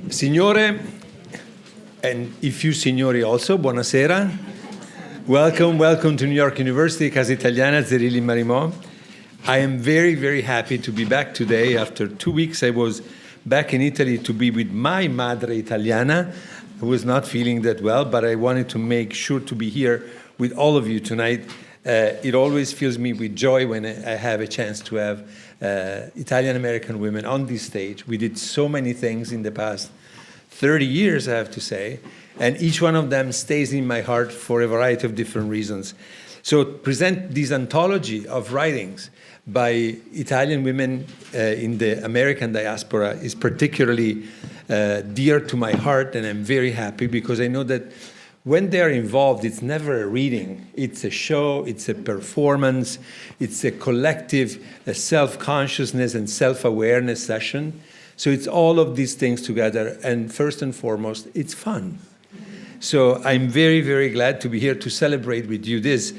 Signore, and if you signori also, buonasera. Welcome to New York University, Casa Italiana, zerilli-marimò. I am very, very happy to be back today. After 2 weeks, I was back in Italy to be with my Madre Italiana, who was not feeling that well, but I wanted to make sure to be here with all of you tonight. It always fills me with joy when I have a chance to have Italian-American women on this stage. We did so many things in the past 30 years, I have to say, and each one of them stays in my heart for a variety of different reasons. So present this anthology of writings by Italian women in the American diaspora is particularly dear to my heart, and I'm very happy because I know that when they're involved, it's never a reading. It's a show, it's a performance, it's a collective self-consciousness and self-awareness session. So it's all of these things together, and first and foremost, it's fun. So I'm very, very glad to be here to celebrate with you this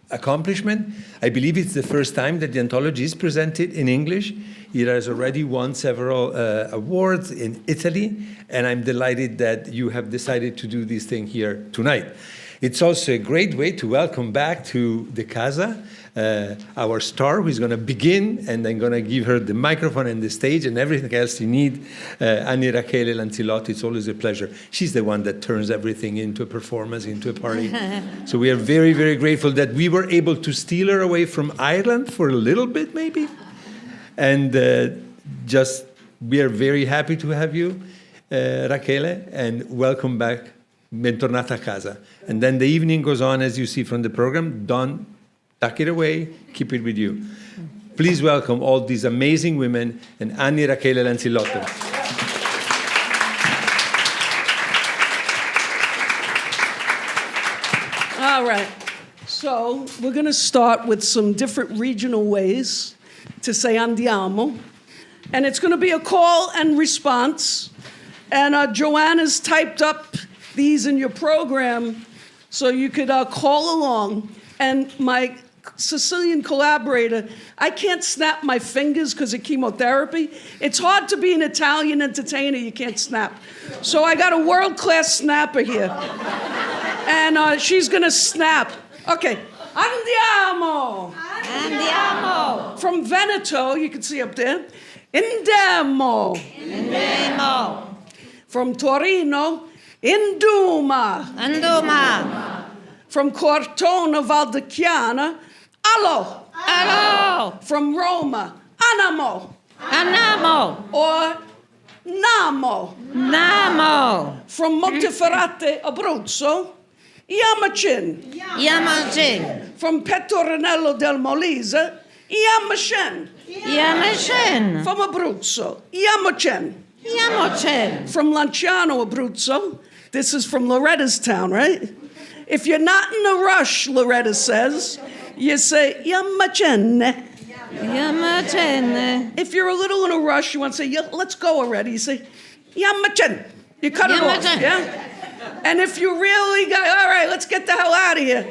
accomplishment. I believe it's the first time that the anthology is presented in English. It has already won several awards in Italy, and I'm delighted that you have decided to do this thing here tonight. It's also a great way to welcome back to the Casa our star, who is going to begin, and I'm going to give her the microphone and the stage and everything else you need. Annie Lanzillotto, it's always a pleasure. She's the one that turns everything into a performance, into a party. So we are very, very grateful that we were able to steal her away from Ireland for a little bit, maybe. And we are very happy to have you, Rachele, and welcome back. Bentornata a casa. And then the evening goes on, as you see from the program. Don't tuck it away, keep it with you. Please welcome all these amazing women and Annie Lanzillotto. All right. So we're going to start with some different regional ways to say andiamo. And it's going to be a call and response. And Joanna's typed up these in your program so you could call along. And my Sicilian collaborator, I can't snap my fingers because of chemotherapy. It's hard to be an Italian entertainer, you can't snap. So I got a world-class snapper here. And she's going to snap. Okay. Andiamo! Andiamo! From Veneto, you can see up there. Andiamo! Andiamo! From Torino, Induma! Anduma! From Cortona Valdichiana, allo! Allo! From Roma, anamo! Anamo! Or namo! Namo! From Monteferrate, Abruzzo, Yamachin! Yamachin! From Pettorinello del Molise, Yamachin! Yamachin! From Abruzzo, Yamachin! Yamachin! From Lanciano, Abruzzo, this is from Loretta's town, right? If you're not in a rush, Loretta says, you say, Yamachin. Yamachin! If you're a little in a rush, you want to say, yeah, let's go already. You say, Yamachin. You cut it off, yeah? And if you really got, all right, let's get the hell out of here.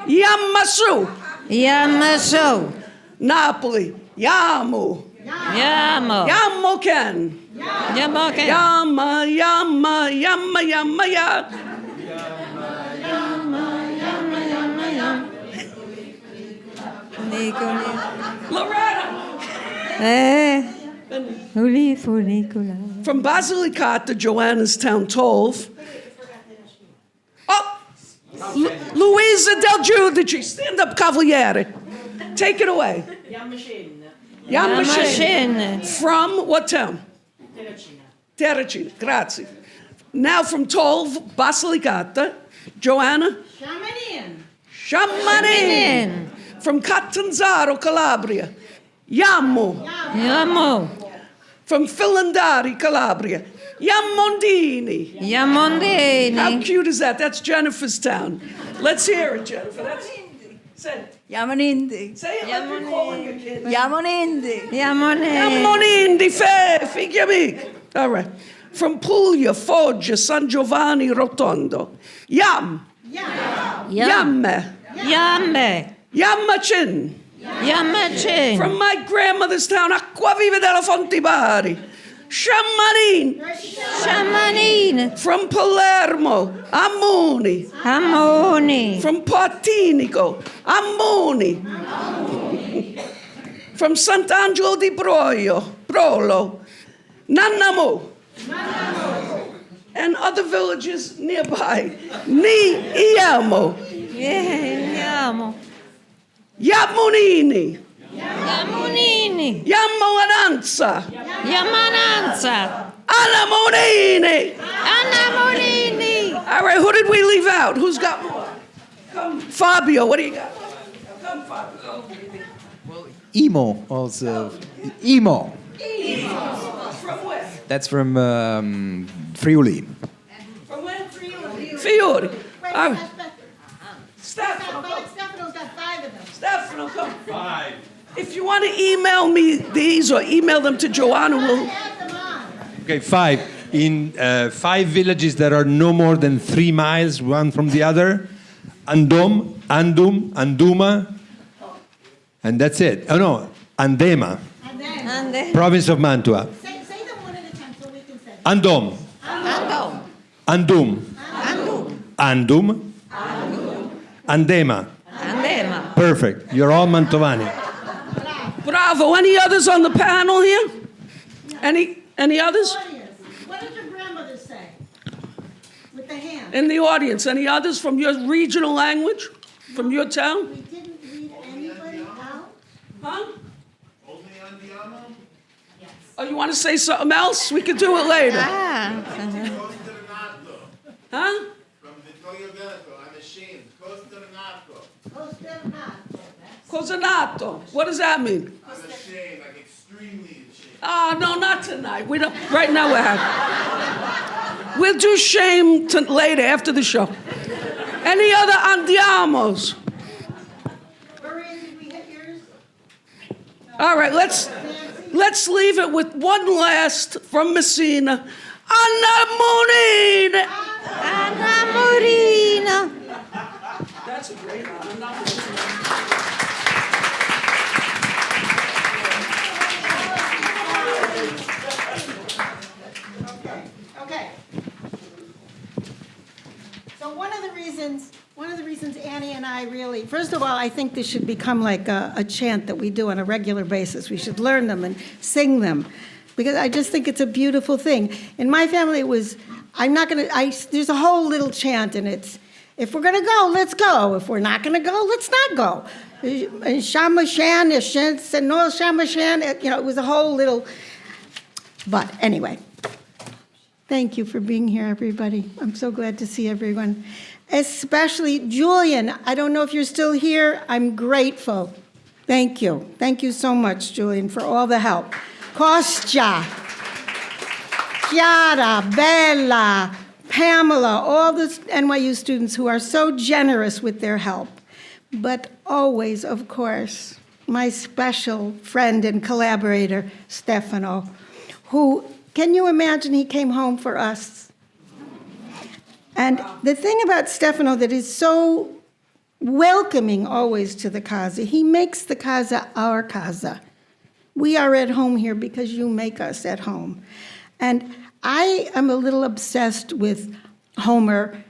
Yamasu. Yamasu! Napoli. Yamu. Yamo! Yamoken. Yamoken! Yama, yama, yama, yama, ya. Loretta. From Basilicata, Joanna's town, 12. Oh, Luisa Del Giudice, stand up, Cavaliere. Take it away. Yamachin. From what town? Terracina. Grazie. Now from 12, Basilicata, Joanna. Shamanin. From Catanzaro, Calabria. Yammo. Yamo! From Filandari, Calabria. Yammondini. Yamondini! How cute is that? That's Jennifer's town. Let's hear it, Jennifer. Say it. Yamonindi. Say it like you're calling your kid. Yamonindi. Yamonindi, figlia me. All right. From Puglia, Foggia, San Giovanni, Rotondo. Yam. Yamme. Yamme! Yamachin. Yamachin! From my grandmother's town, Acquaviva della Fontibari. Sciammanin. Sciammanin. From Palermo, Ammoni. Ammoni. From Partinico, Ammoni. From Sant'Angelo di Brolo, Nannamo. And other villages nearby, Iamo, Andiamo. Yammonini, Yamunini. Yammoananza, Yamananza. Anamonini. Anamolini. All right, who did we leave out? Who's got more? Come, Fabio, what do you got? Come, Fabio. Imo also. Imo. From where? That's from Friuli. From where? Fiori. Stefano, come. Stefano's got 5 of them. Stefano, come. 5. If you want to email me these or email them to Joanna, we'll... Add them on. Okay, 5. In 5 villages that are no more than 3 miles one from the other. Andum, Anduma, and that's it. Oh no, Andema, And then, And then. province of Mantua. say them one at a time so we can say. Andom, Ando. Andum, Andema. Andema. Perfect. You're all Mantovani. Bravo. Any others on the panel here? Any others? Audience, what did your grandmother say? With the hand. In the audience, any others from your regional language? From your town? We didn't read anybody out. Huh? Oh, you want to say something else? We could do it later. Ah. Huh? From Vittorio Veneto, I'm ashamed. Costernato. Cosanato. What does that mean? I'm ashamed, like extremely ashamed. Oh, no, not tonight. We don't. Right now we're happy. We'll do shame later after the show. Any other andiamos? Maria, did we hit yours? All right, let's leave it with one last from Messina. Anamorina. Anamorina. That's a great one. Okay. So one of the reasons Annie and I really, first of all, I think this should become like a chant that we do on a regular basis. We should learn them and sing them, because I just think it's a beautiful thing. In my family, it was, there's a whole little chant, and it's, if we're gonna go, let's go. If we're not gonna go, let's not go. Shamashan, no Shamashan, it was a whole little, but anyway. Thank you for being here, everybody. I'm so glad to see everyone. Especially Julian. I don't know if you're still here. I'm grateful. Thank you. Thank you so much, Julian, for all the help. Kostya, Chiara, Bella, Pamela, all the NYU students who are so generous with their help. But always, of course, my special friend and collaborator, Stefano, who, can you imagine, he came home for us? And the thing about Stefano that is so welcoming always to the casa, he makes the casa our casa. We are at home here because you make us at home. And I am a little obsessed with Homer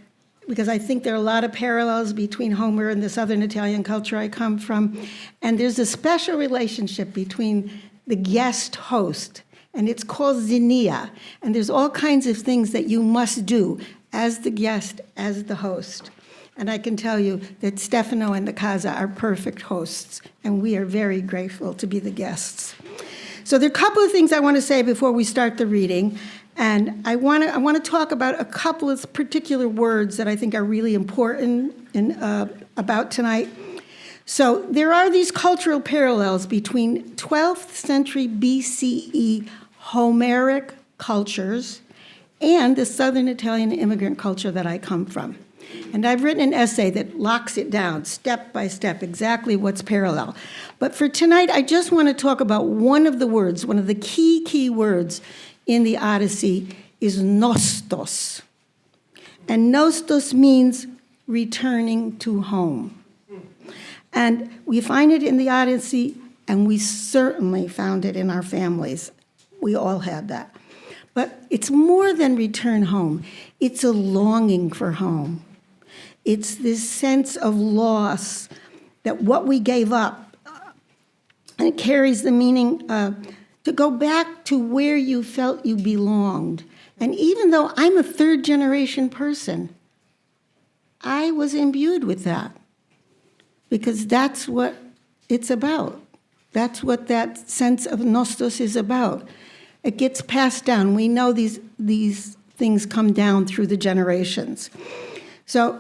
because I think there are a lot of parallels between Homer and the Southern Italian culture I come from. And there's a special relationship between the guest host, and it's called zinnia. And there's all kinds of things that you must do as the guest, as the host. And I can tell you that Stefano and the casa are perfect hosts, and we are very grateful to be the guests. So there are a couple of things I want to say before we start the reading, and I want to talk about a couple of particular words that I think are really important about tonight. So there are these cultural parallels between 12th century BCE Homeric cultures and the Southern Italian immigrant culture that I come from. And I've written an essay that locks it down step by step, exactly what's parallel. But for tonight, I just want to talk about one of the words, one of the key words in the Odyssey is nostos. And nostos means returning to home. And we find it in the Odyssey, and we certainly found it in our families. We all had that. But it's more than return home. It's a longing for home. It's this sense of loss that what we gave up, and it carries the meaning to go back to where you felt you belonged. And even though I'm a third-generation person, I was imbued with that because that's what it's about. That's what that sense of nostos is about. It gets passed down. We know these things come down through the generations. So,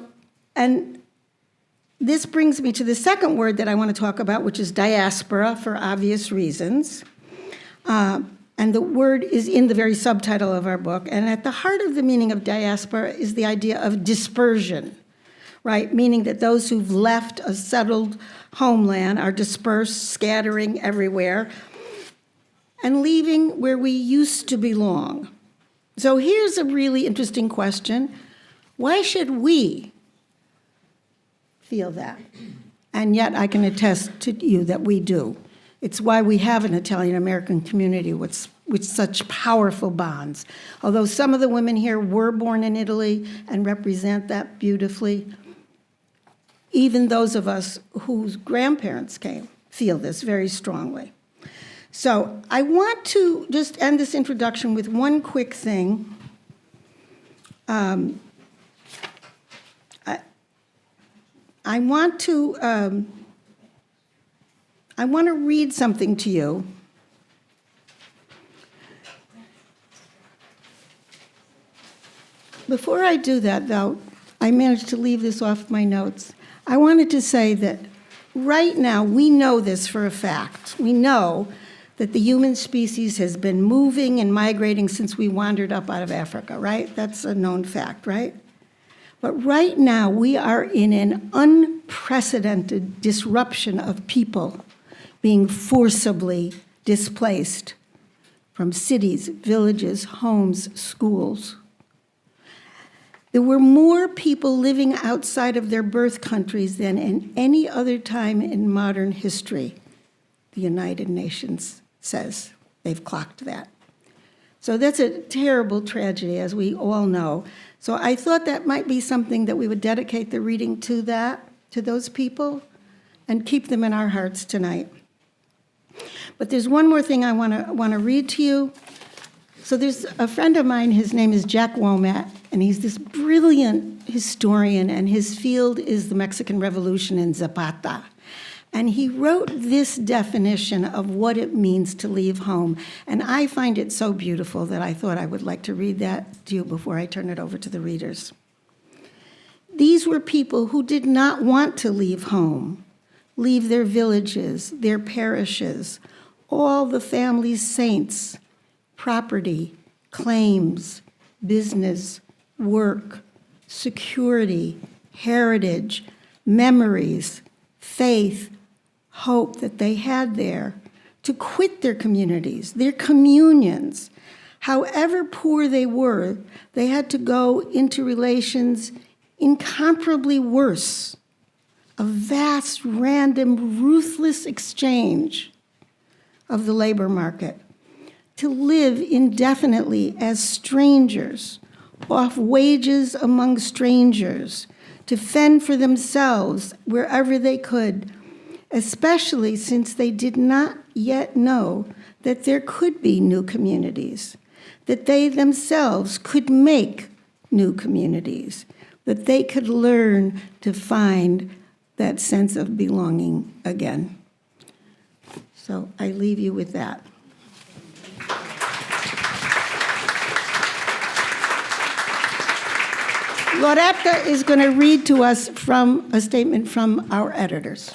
and this brings me to the second word that I want to talk about, which is diaspora, for obvious reasons. And the word is in the very subtitle of our book. And at the heart of the meaning of diaspora is the idea of dispersion, right? Meaning that those who've left a settled homeland are dispersed, scattering everywhere, and leaving where we used to belong. So here's a really interesting question. Why should we feel that? And yet I can attest to you that we do. It's why we have an Italian-American community with such powerful bonds. Although some of the women here were born in Italy and represent that beautifully, even those of us whose grandparents came feel this very strongly. So I want to just end this introduction with one quick thing. I want to read something to you. Before I do that, though, I managed to leave this off my notes. I wanted to say that right now, we know this for a fact. We know that the human species has been moving and migrating since we wandered up out of Africa, right? That's a known fact, right? But right now, we are in an unprecedented disruption of people being forcibly displaced from cities, villages, homes, schools. There were more people living outside of their birth countries than in any other time in modern history, the United Nations says. They've clocked that. So that's a terrible tragedy, as we all know. So I thought that might be something that we would dedicate the reading to that, to those people, and keep them in our hearts tonight. But there's one more thing I want to read to you. So there's a friend of mine, his name is Jack Womack, and he's this brilliant historian, and his field is the Mexican Revolution and Zapata. And he wrote this definition of what it means to leave home. And I find it so beautiful that I thought I would like to read that to you before I turn it over to the readers. These were people who did not want to leave home, leave their villages, their parishes, all the family's saints, property, claims, business, work, security, heritage, memories, faith, hope that they had there, to quit their communities, their communions. However poor they were, they had to go into relations incomparably worse, a vast, random, ruthless exchange of the labor market, to live indefinitely as strangers, off wages among strangers, to fend for themselves wherever they could, especially since they did not yet know that there could be new communities, that they themselves could make new communities, that they could learn to find that sense of belonging again. So I leave you with that. Loretta is going to read to us from a statement from our editors.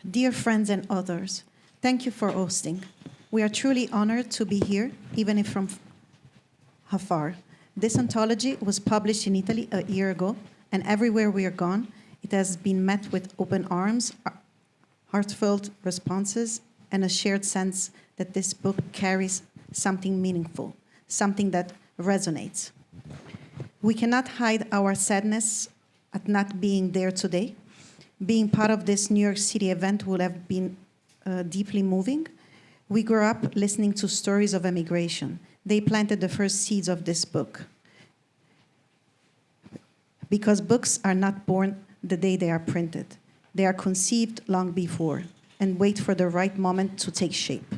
Dear friends and authors, thank you for hosting. We are truly honored to be here, even if from afar. This anthology was published in Italy a year ago, and everywhere we are gone, it has been met with open arms, heartfelt responses, and a shared sense that this book carries something meaningful, something that resonates. We cannot hide our sadness at not being there today. Being part of this New York City event would have been deeply moving. We grew up listening to stories of emigration. They planted the first seeds of this book. Because books are not born the day they are printed. They are conceived long before and wait for the right moment to take shape.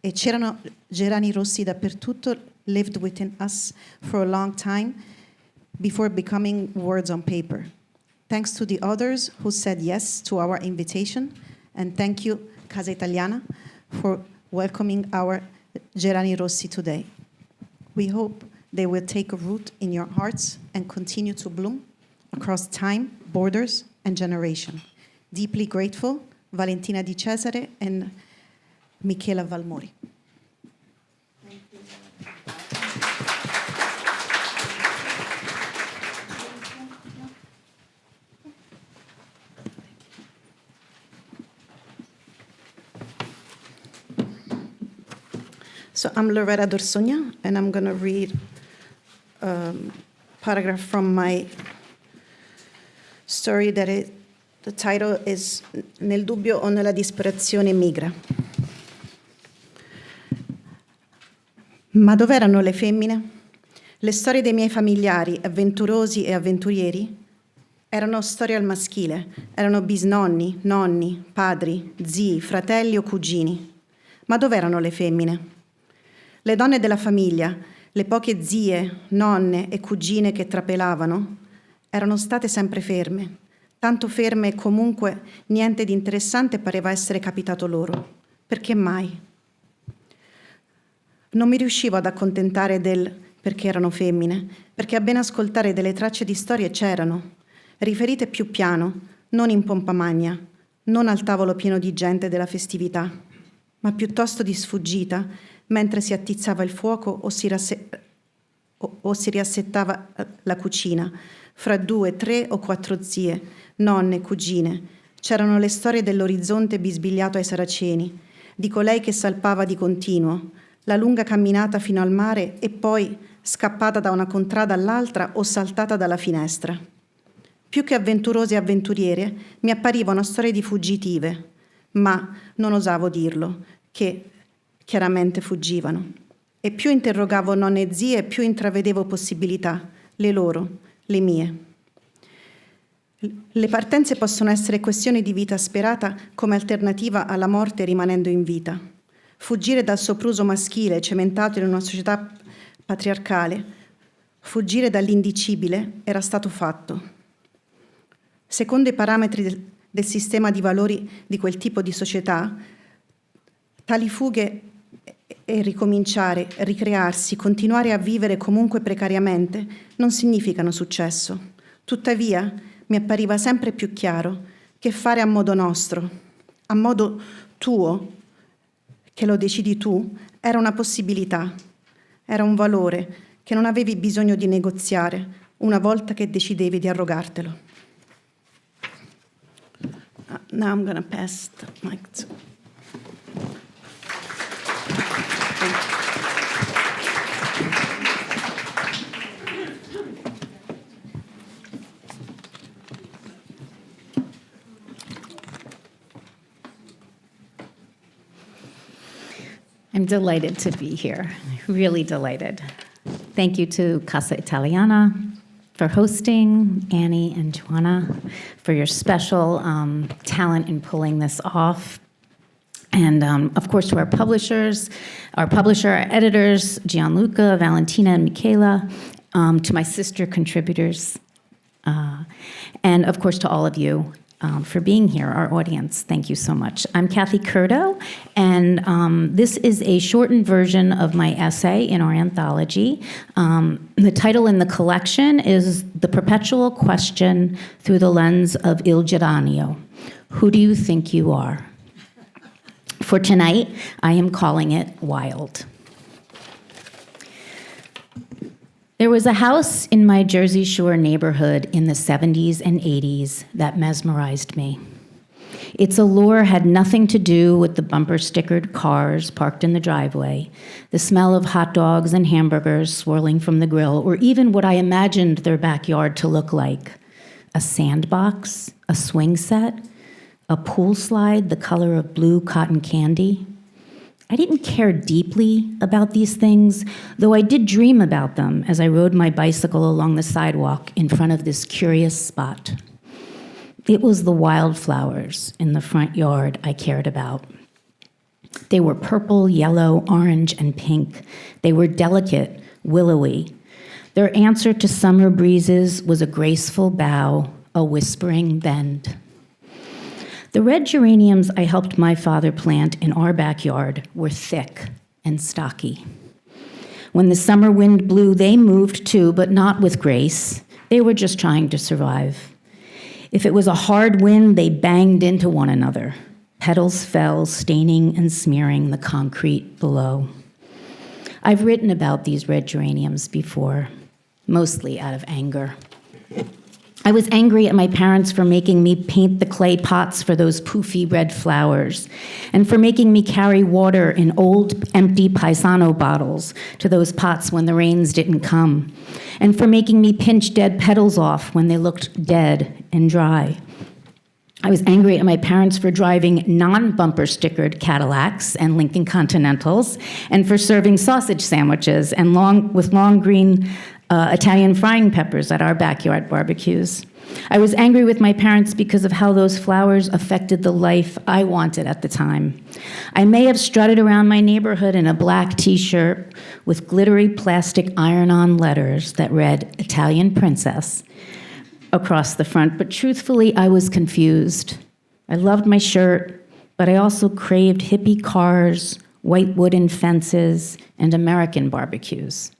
E c'erano gerani rossi dappertutto, lived within us for a long time before becoming words on paper. Thanks to the others who said yes to our invitation, and thank you, Casa Italiana, for welcoming our gerani rossi today. We hope they will take root in your hearts and continue to bloom across time, borders, and generation. Deeply grateful, Valentina di Cesare and Michela Valmori. So I'm Loretta D'Orsogna, and I'm going to read a paragraph from my story the title is Nel dubbio o nella disperazione migra. Ma dov'erano le femmine? Le storie dei miei familiari, avventurosi e avventurieri, erano storie al maschile, erano bisnonni, nonni, padri, zii, fratelli o cugini. Ma dov'erano le femmine? Le donne della famiglia, le poche zie, nonne e cugine che trapelavano, erano state sempre ferme, tanto ferme e comunque niente di interessante pareva essere capitato loro. Perché mai? Non mi riuscivo ad accontentare del perché erano femmine, perché a ben ascoltare delle tracce di storie c'erano, riferite più piano, non in pompa magna, non al tavolo pieno di gente della festività, ma piuttosto di sfuggita, mentre si attizzava il fuoco o si riassettava la cucina, fra 2, 3 o 4 zie, nonne, cugine. C'erano le storie dell'orizzonte bisbigliato ai saraceni, di colei che salpava di continuo, la lunga camminata fino al mare e poi scappata da una contrada all'altra o saltata dalla finestra. Più che avventurose e avventuriere, mi apparivano storie di fuggitive, ma non osavo dirlo, che chiaramente fuggivano. E più interrogavo nonne e zie, più intravedevo possibilità, le loro, le mie. Le partenze possono essere questioni di vita sperata come alternativa alla morte rimanendo in vita. Fuggire dal sopruso maschile cementato in una società patriarcale, fuggire dall'indicibile era stato fatto. Secondo i parametri del sistema di valori di quel tipo di società, tali fughe e ricominciare, ricrearsi, continuare a vivere comunque precariamente non significano successo. Tuttavia, mi appariva sempre più chiaro che fare a modo nostro, a modo tuo, che lo decidi tu, era una possibilità, era un valore che non avevi bisogno di negoziare una volta che decidevi di arrogartelo. Now I'm going to pass the mic to... I'm delighted to be here, really delighted. Thank you to Casa Italiana for hosting, Annie and Joanna for your special talent in pulling this off. And of course to our publishers, our editors, Gianluca, Valentina, and Michela, to my sister contributors, and of course to all of you for being here, our audience. Thank you so much. I'm Kathryn Curto, and this is a shortened version of my essay in our anthology. The title in the collection is The Perpetual Question Through the Lens of Il Geranio. Who do you think you are? For tonight, I am calling it Wild. There was a house in my Jersey Shore neighborhood in the 70s and 80s that mesmerized me. Its allure had nothing to do with the bumper-stickered cars parked in the driveway, the smell of hot dogs and hamburgers swirling from the grill, or even what I imagined their backyard to look like, a sandbox, a swing set, a pool slide the color of blue cotton candy. I didn't care deeply about these things, though I did dream about them as I rode my bicycle along the sidewalk in front of this curious spot. It was the wildflowers in the front yard I cared about. They were purple, yellow, orange, and pink. They were delicate, willowy. Their answer to summer breezes was a graceful bow, a whispering bend. The red geraniums I helped my father plant in our backyard were thick and stocky. When the summer wind blew, they moved too, but not with grace. They were just trying to survive. If it was a hard wind, they banged into one another. Petals fell, staining and smearing the concrete below. I've written about these red geraniums before, mostly out of anger. I was angry at my parents for making me paint the clay pots for those poofy red flowers, and for making me carry water in old, empty Paisano bottles to those pots when the rains didn't come, and for making me pinch dead petals off when they looked dead and dry. I was angry at my parents for driving non-bumper stickered Cadillacs and Lincoln Continentals, and for serving sausage sandwiches and with long green Italian frying peppers at our backyard barbecues. I was angry with my parents because of how those flowers affected the life I wanted at the time. I may have strutted around my neighborhood in a black t-shirt with glittery plastic iron-on letters that read Italian Princess across the front, but truthfully, I was confused. I loved my shirt, but I also craved hippie cars, white wooden fences, and American barbecues.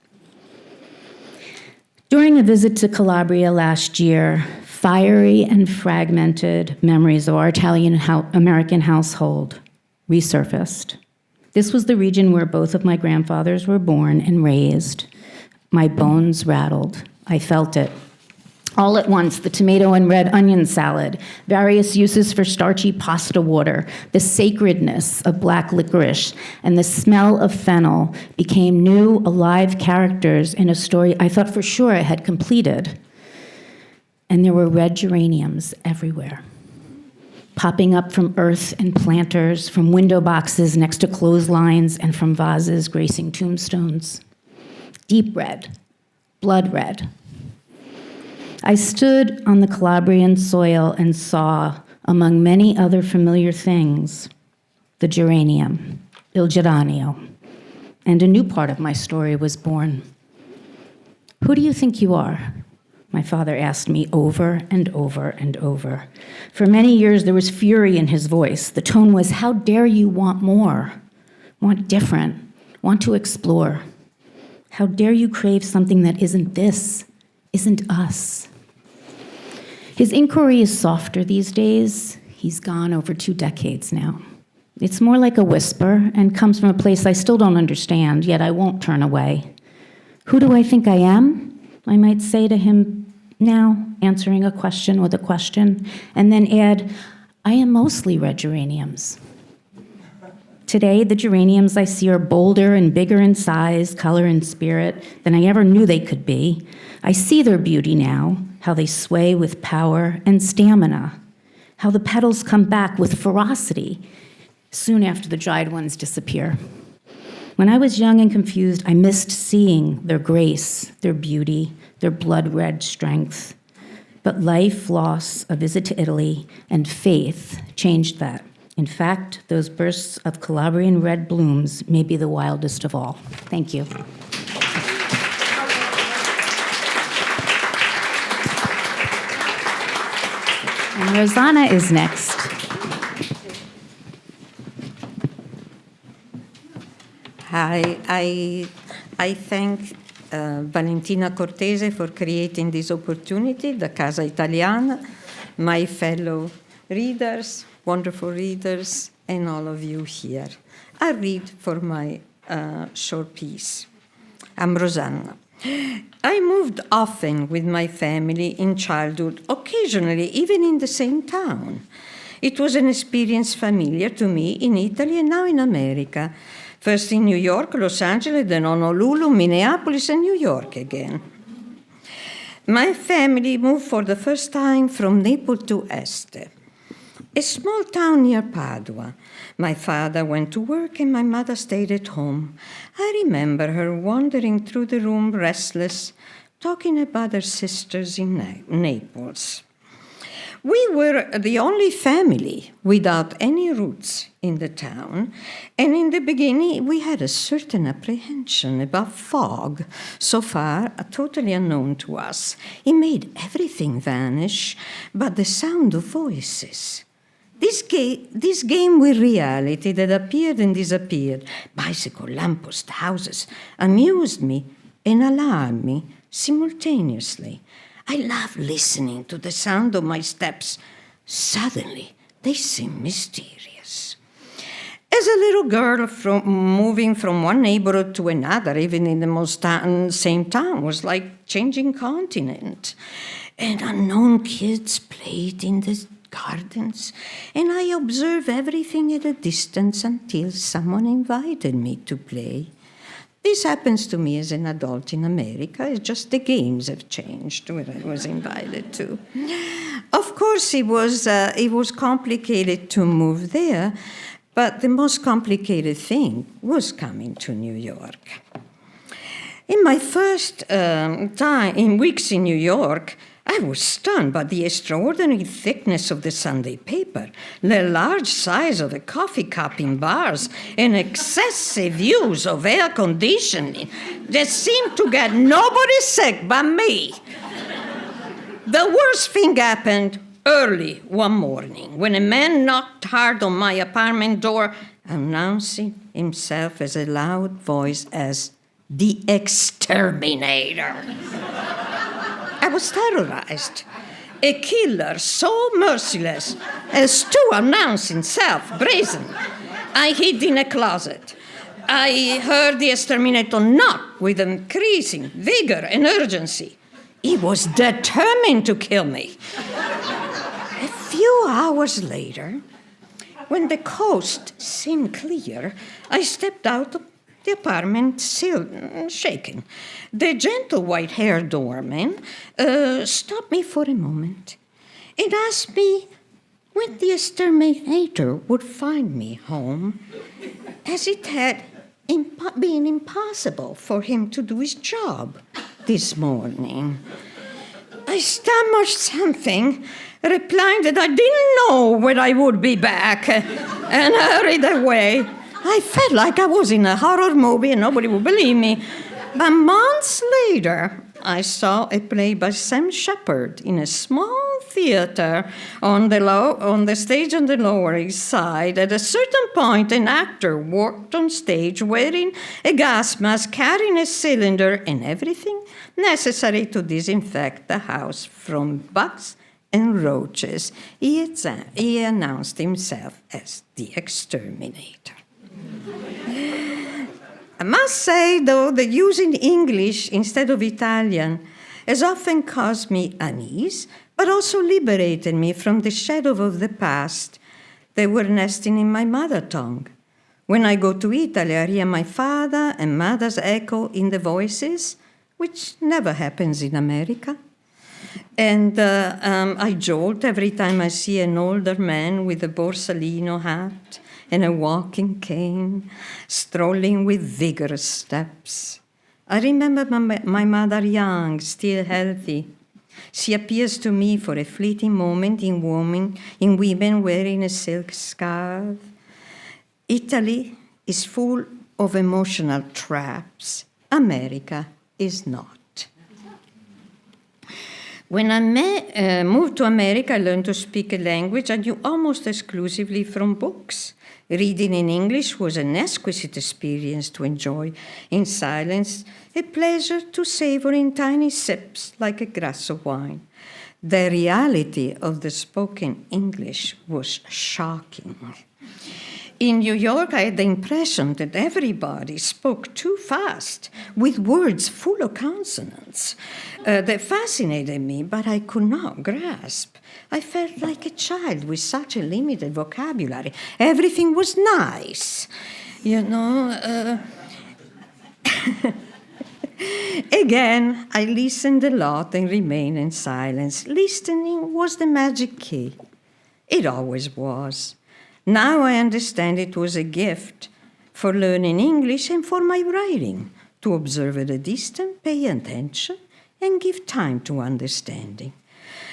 During a visit to Calabria last year, fiery and fragmented memories of our Italian-American household resurfaced. This was the region where both of my grandfathers were born and raised. My bones rattled. I felt it. All at once, the tomato and red onion salad, various uses for starchy pasta water, the sacredness of black licorice, and the smell of fennel became new, alive characters in a story I thought for sure I had completed. And there were red geraniums everywhere, popping up from earth and planters, from window boxes next to clotheslines, and from vases gracing tombstones. Deep red, blood red. I stood on the Calabrian soil and saw, among many other familiar things, the geranium, il geranio, and a new part of my story was born. Who do you think you are? My father asked me over and over and over. For many years, there was fury in his voice. The tone was, how dare you want more, want different, want to explore? How dare you crave something that isn't this, isn't us? His inquiry is softer these days. He's gone over 2 decades now. It's more like a whisper and comes from a place I still don't understand, yet I won't turn away. Who do I think I am? I might say to him now, answering a question with a question, and then add, I am mostly red geraniums. Today, the geraniums I see are bolder and bigger in size, color, and spirit than I ever knew they could be. I see their beauty now, how they sway with power and stamina, how the petals come back with ferocity soon after the dried ones disappear. When I was young and confused, I missed seeing their grace, their beauty, their blood-red strength. But life, loss, a visit to Italy, and faith changed that. In fact, those bursts of Calabrian red blooms may be the wildest of all. Thank you. And Rosanna is next. Hi, I thank Valentina Cortese for creating this opportunity, the Casa Italiana, my fellow readers, wonderful readers, and all of you here. I read for my short piece. I'm Rosanna. I moved often with my family in childhood, occasionally even in the same town. It was an experience familiar to me in Italy and now in America. First in New York, Los Angeles, then Honolulu, Minneapolis, and New York again. My family moved for the first time from Naples to Este, a small town near Padua. My father went to work and my mother stayed at home. I remember her wandering through the room restless, talking about her sisters in Naples. We were the only family without any roots in the town, and in the beginning we had a certain apprehension about fog, so far totally unknown to us. It made everything vanish, but the sound of voices. This game with reality that appeared and disappeared, bicycle, lamppost, houses, amused me and alarmed me simultaneously. I love listening to the sound of my steps. Suddenly, they seem mysterious. As a little girl moving from one neighborhood to another, even in the same town, was like changing continent. And unknown kids played in the gardens, and I observed everything at a distance until someone invited me to play. This happens to me as an adult in America. It's just the games have changed where I was invited to. Of course, it was complicated to move there, but the most complicated thing was coming to New York. In my first weeks in New York, I was stunned by the extraordinary thickness of the Sunday paper, the large size of the coffee cup in bars, and excessive use of air conditioning that seemed to get nobody sick but me. The worst thing happened early one morning when a man knocked hard on my apartment door, announcing himself as a loud voice as the exterminator. I was terrorized. A killer so merciless as to announce himself brazen. I hid in a closet. I heard the exterminator knock with increasing vigor and urgency. He was determined to kill me. A few hours later, when the coast seemed clear, I stepped out of the apartment, still shaking. The gentle white-haired doorman stopped me for a moment and asked me when the exterminator would find me home, as it had been impossible for him to do his job this morning. I stammered something, replying that I didn't know when I would be back, and hurried away. I felt like I was in a horror movie and nobody would believe me. But months later, I saw a play by Sam Shepard in a small theater on the stage on the Lower East Side. At a certain point, an actor walked on stage wearing a gas mask, carrying a cylinder, and everything necessary to disinfect the house from bugs and roaches. He announced himself as the exterminator. I must say, though, that using English instead of Italian has often caused me unease, but also liberated me from the shadow of the past that were nesting in my mother tongue. When I go to Italy, I hear my father and mother's echo in the voices, which never happens in America. And I jolt every time I see an older man with a Borsalino hat and a walking cane, strolling with vigorous steps. I remember my mother young, still healthy. She appears to me for a fleeting moment in women wearing a silk scarf. Italy is full of emotional traps. America is not. When I moved to America, I learned to speak a language I knew almost exclusively from books. Reading in English was an exquisite experience to enjoy in silence, a pleasure to savor in tiny sips like a glass of wine. The reality of the spoken English was shocking. In New York, I had the impression that everybody spoke too fast, with words full of consonants. That fascinated me, but I could not grasp. I felt like a child with such a limited vocabulary. Everything was nice, Again, I listened a lot and remained in silence. Listening was the magic key. It always was. Now I understand it was a gift for learning English and for my writing, to observe at a distance, pay attention, and give time to understanding.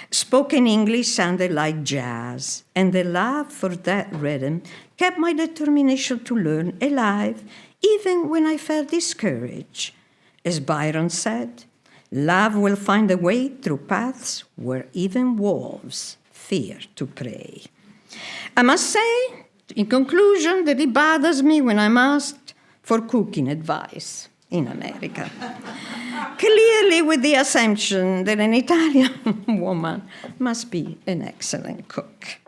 Spoken English sounded like jazz, and the love for that rhythm kept my determination to learn alive, even when I felt discouraged. As Byron said, love will find a way through paths where even wolves fear to prey. I must say, in conclusion, that it bothers me when I'm asked for cooking advice in America. Clearly with the assumption that an Italian woman must be an excellent cook.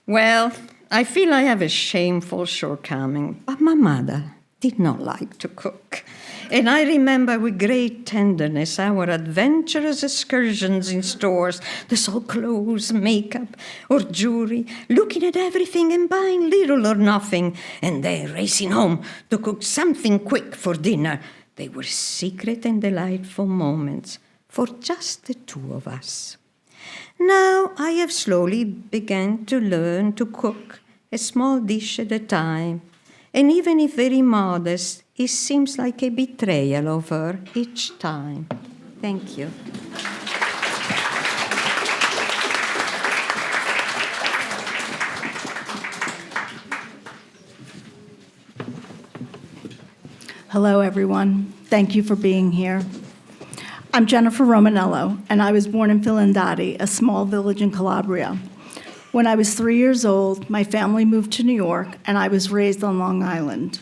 Well, I feel I have a shameful shortcoming, but my mother did not like to cook. And I remember with great tenderness our adventurous excursions in stores that sold clothes, makeup, or jewelry, looking at everything and buying little or nothing, and then racing home to cook something quick for dinner. They were secret and delightful moments for just the two of us. Now I have slowly begun to learn to cook a small dish at a time, and even if very modest, it seems like a betrayal of her each time. Thank you. Hello, everyone. Thank you for being here. I'm Jennifer Romanello, and I was born in Filandati, a small village in Calabria. When I was 3 years old, my family moved to New York, and I was raised on Long Island.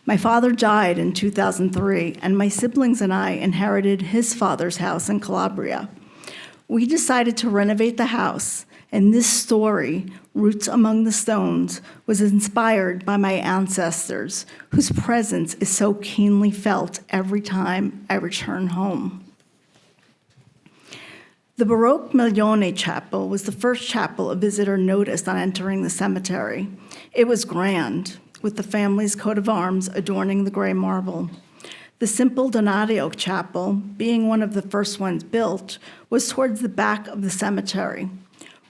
My father died in 2003, and my siblings and I inherited his father's house in Calabria. We decided to renovate the house, and this story, Roots Among the Stones, was inspired by my ancestors, whose presence is so keenly felt every time I return home. The Baroque Maglione Chapel was the first chapel a visitor noticed on entering the cemetery. It was grand, with the family's coat of arms adorning the gray marble. The simple Donadio Chapel, being one of the first ones built, was towards the back of the cemetery.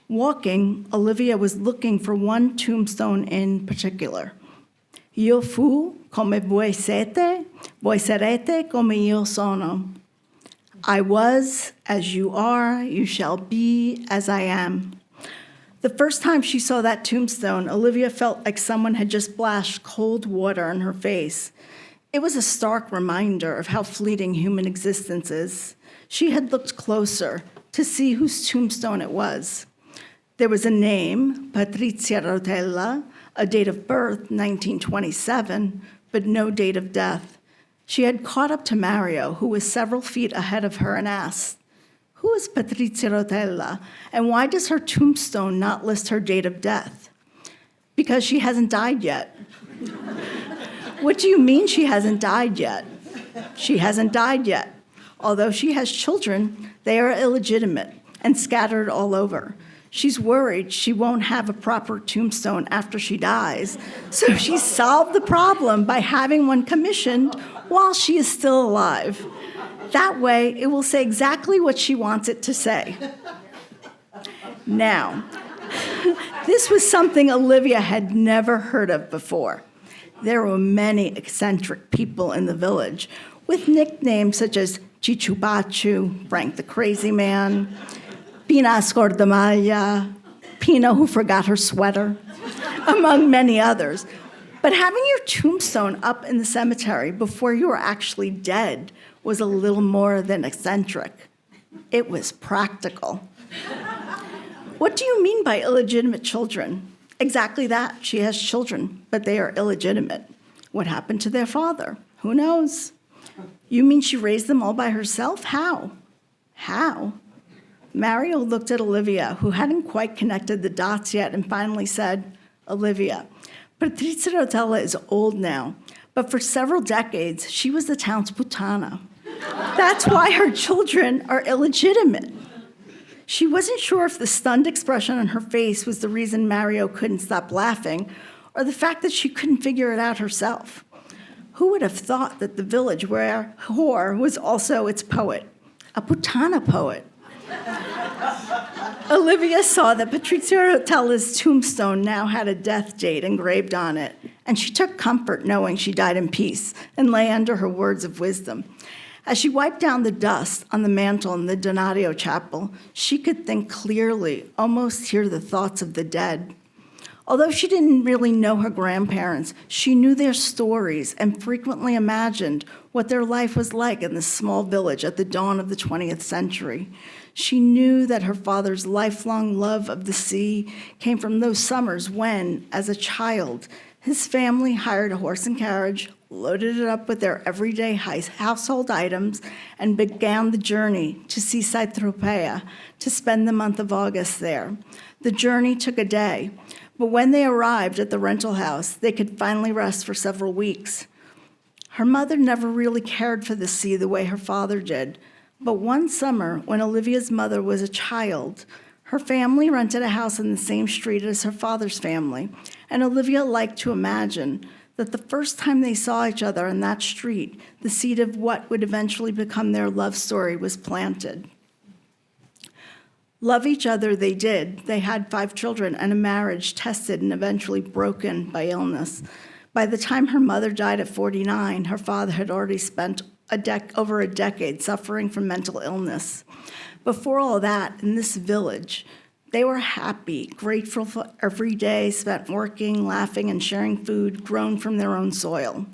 Walking, Olivia was looking for one tombstone in particular. Io fu come voi siete, voi sarete come io sono. I was as you are, you shall be as I am. The first time she saw that tombstone, Olivia felt like someone had just splashed cold water on her face. It was a stark reminder of how fleeting human existence is. She had looked closer to see whose tombstone it was. There was a name, Patrizia Rotella, a date of birth, 1927, but no date of death. She had caught up to Mario, who was several feet ahead of her, and asked, "Who is Patrizia Rotella, and why does her tombstone not list her date of death?" "Because she hasn't died yet." "What do you mean she hasn't died yet?" "She hasn't died yet. Although she has children, they are illegitimate and scattered all over. She's worried she won't have a proper tombstone after she dies, so she solved the problem by having one commissioned while she is still alive. That way, it will say exactly what she wants it to say." Now, this was something Olivia had never heard of before. There were many eccentric people in the village, with nicknames such as Cicubachu, Frank the Crazy Man, Pina Scordamaglia, Pina who forgot her sweater, among many others. But having your tombstone up in the cemetery before you were actually dead was a little more than eccentric. It was practical. "What do you mean by illegitimate children?" "Exactly that. She has children, but they are illegitimate. What happened to their father? Who knows?" "You mean she raised them all by herself? How?" "How?" Mario looked at Olivia, who hadn't quite connected the dots yet, and finally said, "Olivia, Patrizia Rotella is old now, but for several decades, she was the town's puttana. That's why her children are illegitimate." She wasn't sure if the stunned expression on her face was the reason Mario couldn't stop laughing, or the fact that she couldn't figure it out herself. Who would have thought that the village where whore was also its poet, a putana poet? Olivia saw that Patrizia Rotella's tombstone now had a death date engraved on it, and she took comfort knowing she died in peace and lay under her words of wisdom. As she wiped down the dust on the mantle in the Donadio chapel, she could think clearly, almost hear the thoughts of the dead. Although she didn't really know her grandparents, she knew their stories and frequently imagined what their life was like in this small village at the dawn of the 20th century. She knew that her father's lifelong love of the sea came from those summers when, as a child, his family hired a horse and carriage, loaded it up with their everyday household items, and began the journey to seaside Tropea to spend the month of August there. The journey took a day, but when they arrived at the rental house, they could finally rest for several weeks. Her mother never really cared for the sea the way her father did, but one summer, when Olivia's mother was a child, her family rented a house in the same street as her father's family, and Olivia liked to imagine that the first time they saw each other in that street, the seed of what would eventually become their love story was planted. Love each other they did. They had 5 children and a marriage tested and eventually broken by illness. By the time her mother died at 49, her father had already spent over a decade suffering from mental illness. Before all that, in this village, they were happy, grateful for every day spent working, laughing, and sharing food grown from their own soil.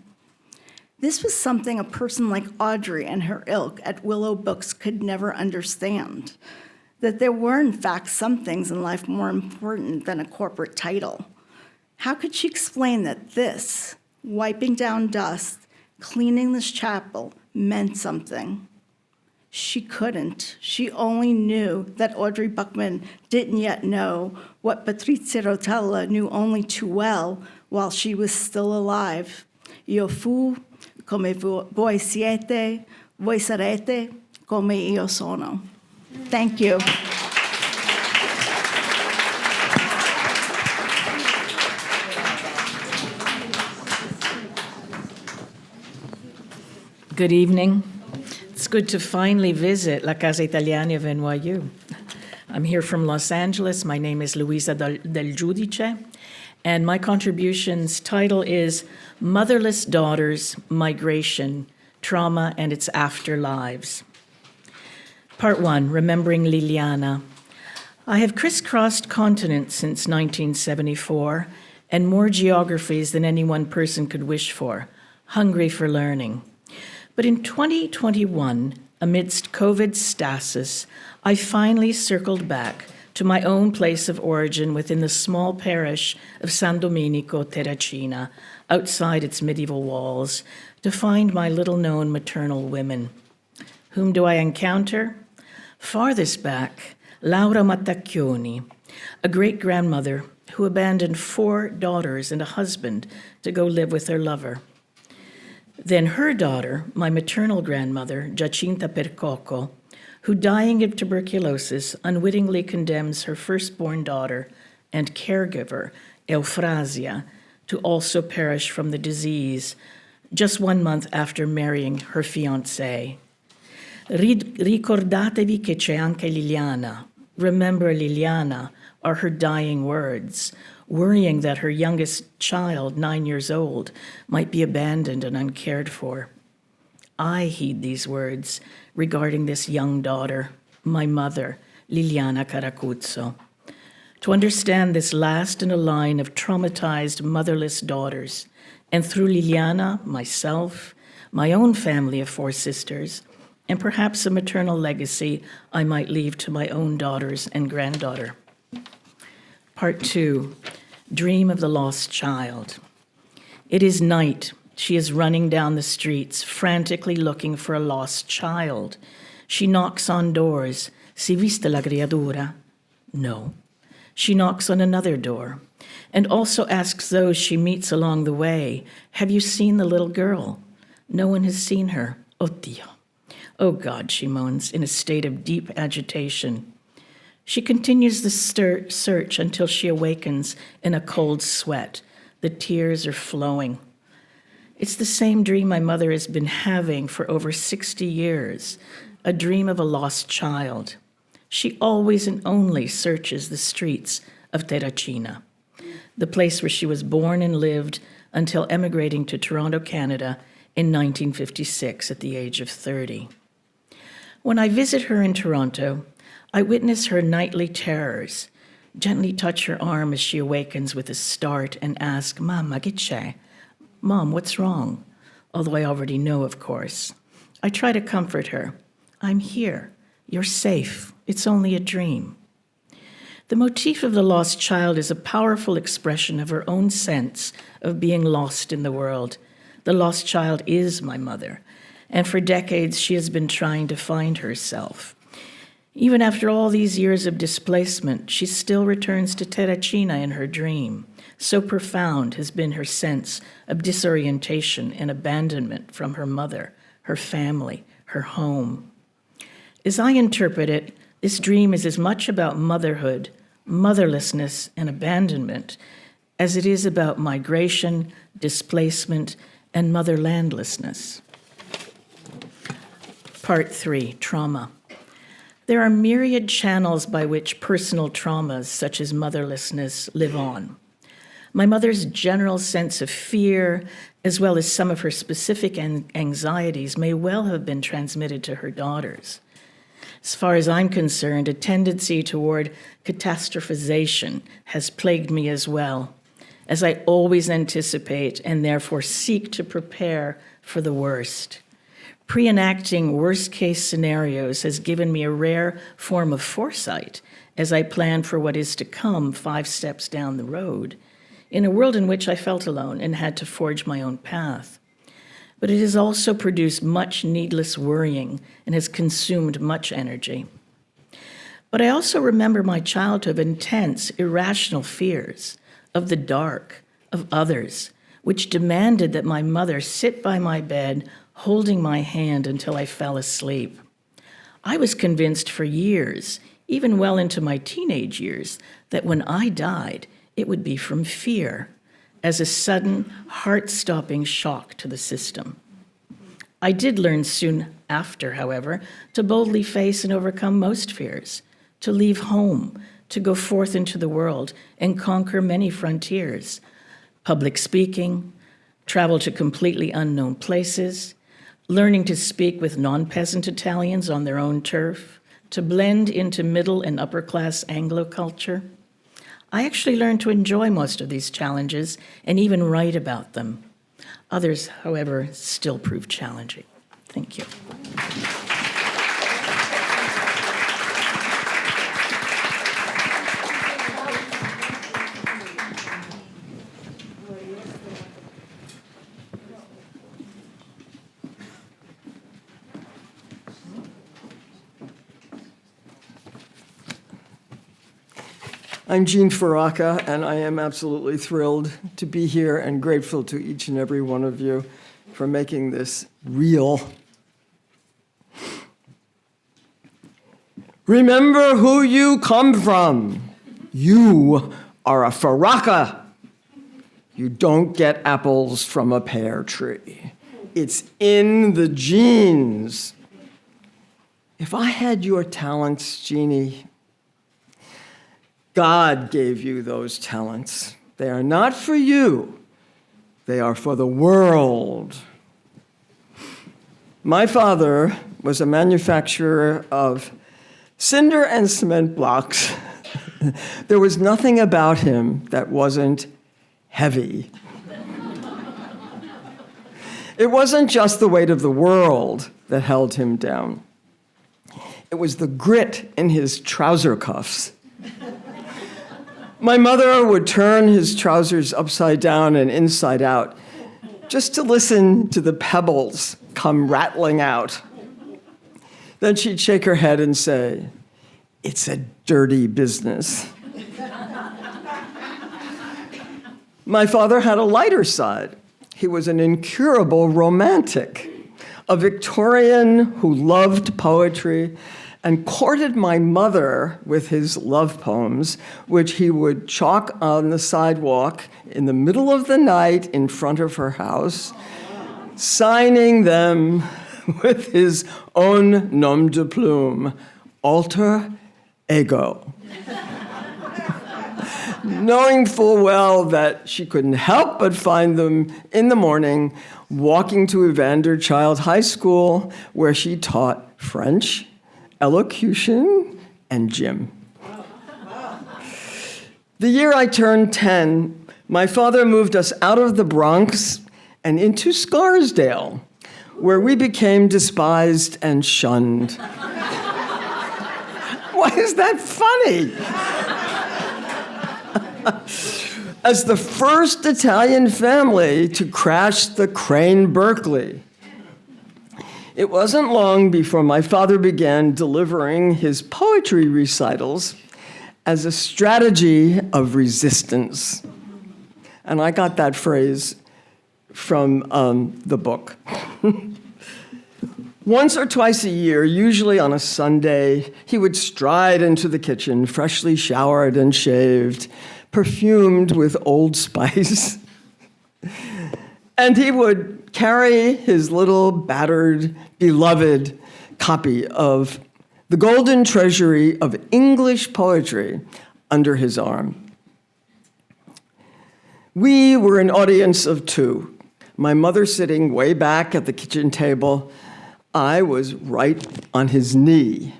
This was something a person like Audrey and her ilk at Willow Books could never understand, that there were, in fact, some things in life more important than a corporate title. How could she explain that this, wiping down dust, cleaning this chapel, meant something? She couldn't. She only knew that Audrey Buckman didn't yet know what Patrizia Rotella knew only too well while she was still alive. Io fu come voi siete, voi sarete come io sono. Thank you. Good evening. It's good to finally visit La Casa Italiana of NYU. I'm here from Los Angeles. My name is Luisa Del Giudice, and my contribution's title is Motherless Daughters, Migration, Trauma, and Its Afterlives. Part 1, Remembering Liliana. I have crisscrossed continents since 1974, and more geographies than any one person could wish for, hungry for learning. But in 2021, amidst COVID stasis, I finally circled back to my own place of origin within the small parish of San Domenico Terracina, outside its medieval walls, to find my little-known maternal women. Whom do I encounter? Farthest back, Laura Mattacchioni, a great-grandmother who abandoned 4 daughters and a husband to go live with her lover. Then her daughter, my maternal grandmother, Giacinta Percoco, who, dying of tuberculosis, unwittingly condemns her firstborn daughter and caregiver, Eufrasia, to also perish from the disease, just 1 month after marrying her fiancé. Ricordatevi che c'è anche Liliana. Remember Liliana are her dying words, worrying that her youngest child, 9 years old, might be abandoned and uncared for. I heed these words regarding this young daughter, my mother, Liliana Caracuzzo. To understand this last in a line of traumatized motherless daughters, and through Liliana, myself, my own family of 4 sisters, and perhaps a maternal legacy I might leave to my own daughters and granddaughter. Part 2, Dream of the Lost Child. It is night. She is running down the streets, frantically looking for a lost child. She knocks on doors. Si viste la criatura? No. She knocks on another door, and also asks those she meets along the way, have you seen the little girl? No one has seen her. Oh, Dio. Oh, God, she moans, in a state of deep agitation. She continues the search until she awakens in a cold sweat. The tears are flowing. It's the same dream my mother has been having for over 60 years, a dream of a lost child. She always and only searches the streets of Terracina, the place where she was born and lived until emigrating to Toronto, Canada in 1956 at the age of 30. When I visit her in Toronto, I witness her nightly terrors, gently touch her arm as she awakens with a start and ask, "Mamma, che c'è? Mom, what's wrong?" Although I already know, of course. I try to comfort her. "I'm here. You're safe. It's only a dream." The motif of the lost child is a powerful expression of her own sense of being lost in the world. The lost child is my mother, and for decades she has been trying to find herself. Even after all these years of displacement, she still returns to Terracina in her dream. So profound has been her sense of disorientation and abandonment from her mother, her family, her home. As I interpret it, this dream is as much about motherhood, motherlessness, and abandonment as it is about migration, displacement, and motherlandlessness. Part 3, trauma. There are myriad channels by which personal traumas, such as motherlessness, live on. My mother's general sense of fear, as well as some of her specific anxieties, may well have been transmitted to her daughters. As far as I'm concerned, a tendency toward catastrophization has plagued me as well, as I always anticipate and therefore seek to prepare for the worst. Pre-enacting worst-case scenarios has given me a rare form of foresight as I plan for what is to come 5 steps down the road, in a world in which I felt alone and had to forge my own path. But it has also produced much needless worrying and has consumed much energy. But I also remember my childhood of intense, irrational fears of the dark, of others, which demanded that my mother sit by my bed holding my hand until I fell asleep. I was convinced for years, even well into my teenage years, that when I died, it would be from fear, as a sudden, heart-stopping shock to the system. I did learn soon after, however, to boldly face and overcome most fears, to leave home, to go forth into the world and conquer many frontiers, public speaking, travel to completely unknown places, learning to speak with non-peasant Italians on their own turf, to blend into middle and upper-class Anglo culture. I actually learned to enjoy most of these challenges and even write about them. Others, however, still prove challenging. Thank you. I'm Gene Feraca, and I am absolutely thrilled to be here and grateful to each and every one of you for making this real. Remember who you come from. You are a Feraca. You don't get apples from a pear tree. It's in the genes. If I had your talents, Jeannie, God gave you those talents. They are not for you. They are for the world. My father was a manufacturer of cinder and cement blocks. There was nothing about him that wasn't heavy. It wasn't just the weight of the world that held him down. It was the grit in his trouser cuffs. My mother would turn his trousers upside down and inside out just to listen to the pebbles come rattling out. Then she'd shake her head and say, "It's a dirty business." My father had a lighter side. He was an incurable romantic, a Victorian who loved poetry and courted my mother with his love poems, which he would chalk on the sidewalk in the middle of the night in front of her house, signing them with his own nom de plume, alter ego. Knowing full well that she couldn't help but find them in the morning, walking to Evander Child High School, where she taught French, elocution, and gym. The year I turned 10, my father moved us out of the Bronx and into Scarsdale, where we became despised and shunned. Why is that funny? As the first Italian family to crash the Crane Berkeley. It wasn't long before my father began delivering his poetry recitals as a strategy of resistance. And I got that phrase from the book. Once or twice a year, usually on a Sunday, he would stride into the kitchen, freshly showered and shaved, perfumed with Old Spice. And he would carry his little battered, beloved copy of The Golden Treasury of English Poetry under his arm. We were an audience of two. My mother sitting way back at the kitchen table. I was right on his knee.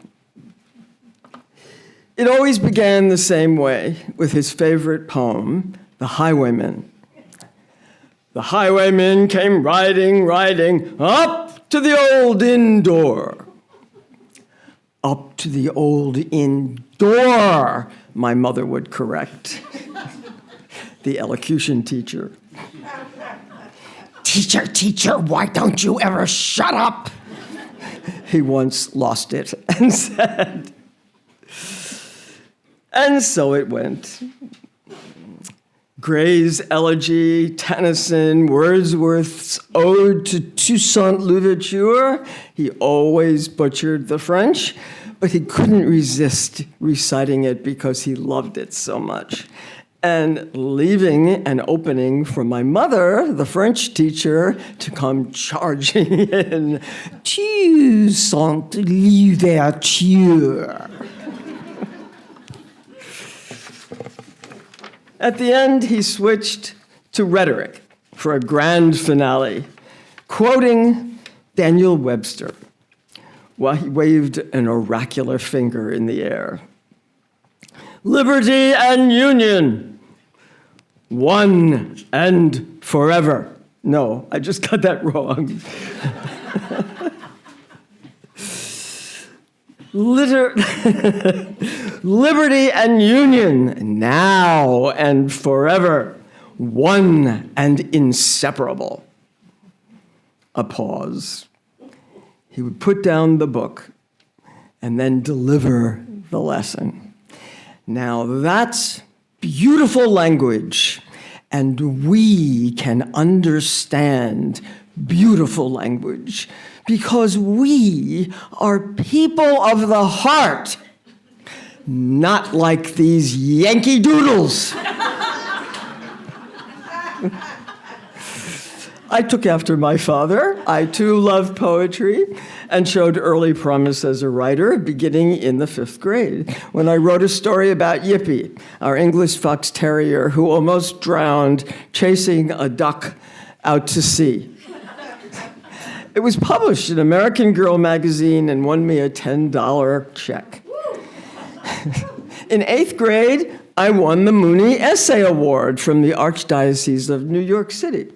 It always began the same way, with his favorite poem, The Highwayman. The highwayman came riding, riding, up to the old inn door. Up to the old inn door, my mother would correct. The elocution teacher. Teacher, teacher, why don't you ever shut up? He once lost it and said. And so it went. Gray's Elegy, Tennyson, Wordsworth's Ode to Toussaint Louverture. He always butchered the French, but he couldn't resist reciting it because he loved it so much. And leaving an opening for my mother, the French teacher, to come charging in. Toussaint Louverture. At the end, he switched to rhetoric for a grand finale, quoting Daniel Webster while he waved an oracular finger in the air. Liberty and union, one and forever. No, I just got that wrong. Liberty and union, now and forever, one and inseparable. A pause. He would put down the book and then deliver the lesson. Now that's beautiful language, and we can understand beautiful language because we are people of the heart, not like these Yankee Doodles. I took after my father. I, too, loved poetry and showed early promise as a writer, beginning in the 5th grade, when I wrote a story about Yippee, our English fox terrier who almost drowned chasing a duck out to sea. It was published in American Girl magazine and won me a $10 check. In 8th grade, I won the Mooney Essay Award from the Archdiocese of New York City.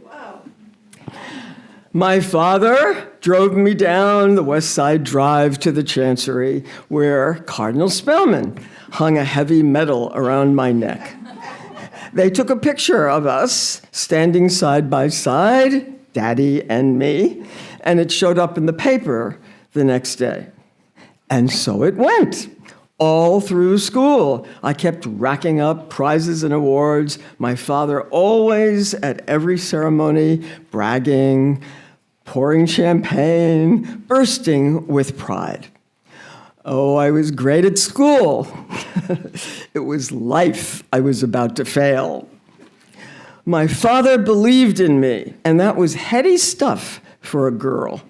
My father drove me down the West Side Drive to the Chancery, where Cardinal Spellman hung a heavy medal around my neck. They took a picture of us standing side by side, Daddy and me, and it showed up in the paper the next day. And so it went. All through school, I kept racking up prizes and awards. My father always, at every ceremony, bragging, pouring champagne, bursting with pride. Oh, I was great at school. It was life I was about to fail. My father believed in me, and that was heady stuff for a girl.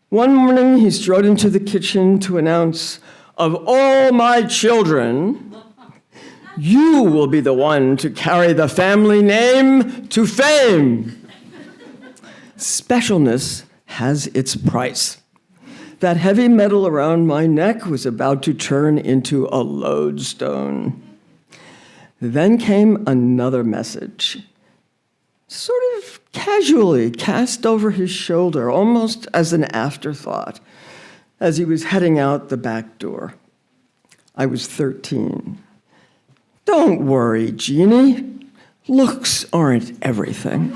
One morning, he strode into the kitchen to announce, "Of all my children, you will be the one to carry the family name to fame." Specialness has its price. That heavy metal around my neck was about to turn into a lodestone. Then came another message, sort of casually cast over his shoulder, almost as an afterthought, as he was heading out the back door. I was 13. "Don't worry, Jeannie. Looks aren't everything."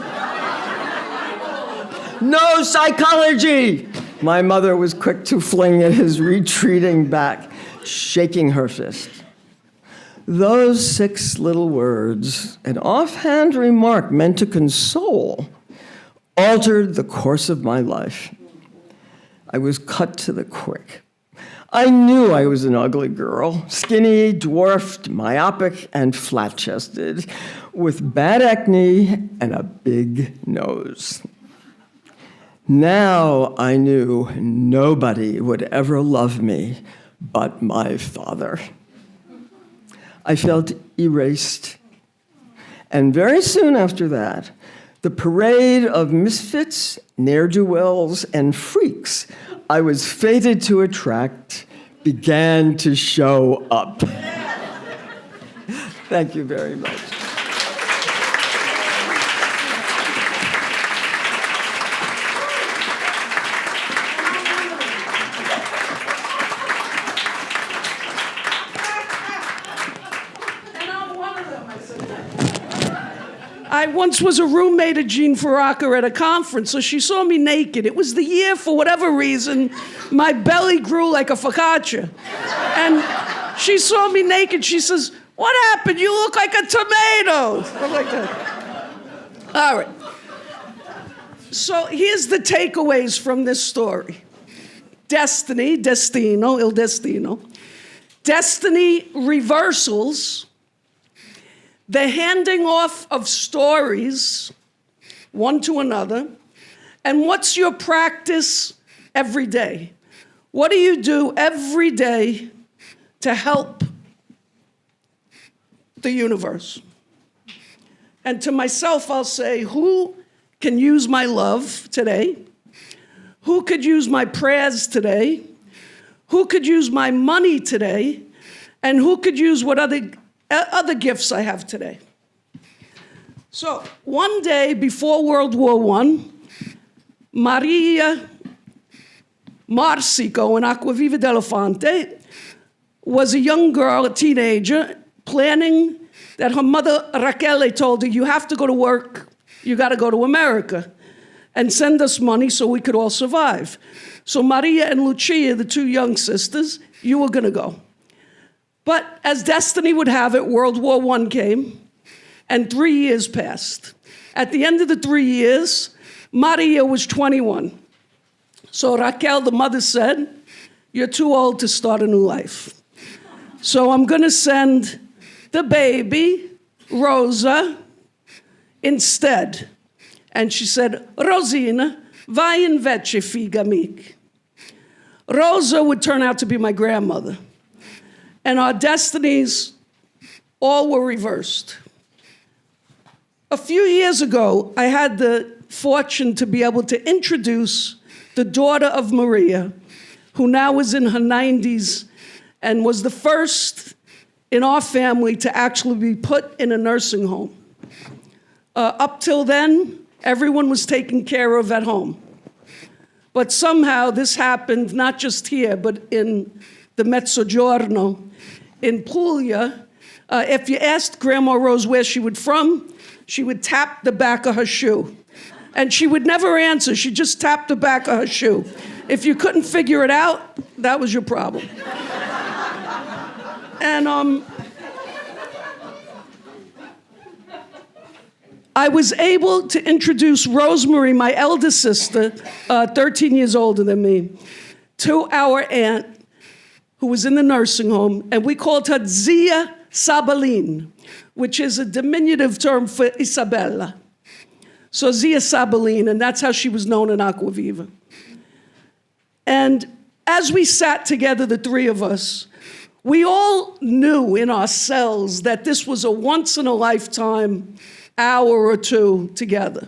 "No psychology!" My mother was quick to fling at his retreating back, shaking her fist. Those 6 little words, an offhand remark meant to console, altered the course of my life. I was cut to the quick. I knew I was an ugly girl, skinny, dwarfed, myopic, and flat-chested, with bad acne and a big nose. Now I knew nobody would ever love me but my father. I felt erased. And very soon after that, the parade of misfits, ne'er-do-wells, and freaks I was fated to attract began to show up. Thank you very much. I once was a roommate of Jean Feraca at a conference, so she saw me naked. It was the year, for whatever reason, my belly grew like a focaccia. And she saw me naked. She says, "What happened? You look like a tomato." Stuff like that. All right. So here's the takeaways from this story. Destiny, destino, il destino. Destiny reversals. The handing off of stories, one to another, and what's your practice every day? What do you do every day to help the universe? And to myself, I'll say, who can use my love today? Who could use my prayers today? Who could use my money today? And who could use what other gifts I have today? So one day before World War I, Maria Marsico in Acquaviva dell'Elefante was a young girl, a teenager, planning that her mother Raquel told her, "You have to go to work, you got to go to America and send us money so we could all survive." So Maria and Lucia, the 2 young sisters, you were going to go. But as destiny would have it, World War I came, and 3 years passed. At the end of the 3 years, Maria was 21. So Raquel, the mother, said, "You're too old to start a new life. So I'm going to send the baby, Rosa, instead." And she said, "Rosina, vai invece, figa mica." Rosa would turn out to be my grandmother. And our destinies all were reversed. A few years ago, I had the fortune to be able to introduce the daughter of Maria, who now is in her 90s and was the first in our family to actually be put in a nursing home. Up till then, everyone was taken care of at home. But somehow this happened not just here, but in the Mezzogiorno, in Puglia. If you asked Grandma Rose where she was from, she would tap the back of her shoe. And she would never answer, she just tapped the back of her shoe. If you couldn't figure it out, that was your problem. And I was able to introduce Rosemary, my eldest sister, 13 years older than me, to our aunt, who was in the nursing home, and we called her Zia Sabalin, which is a diminutive term for Isabella. So Zia Sabalina, and that's how she was known in Aquaviva. And as we sat together, the three of us, we all knew in ourselves that this was a once-in-a-lifetime hour or two together.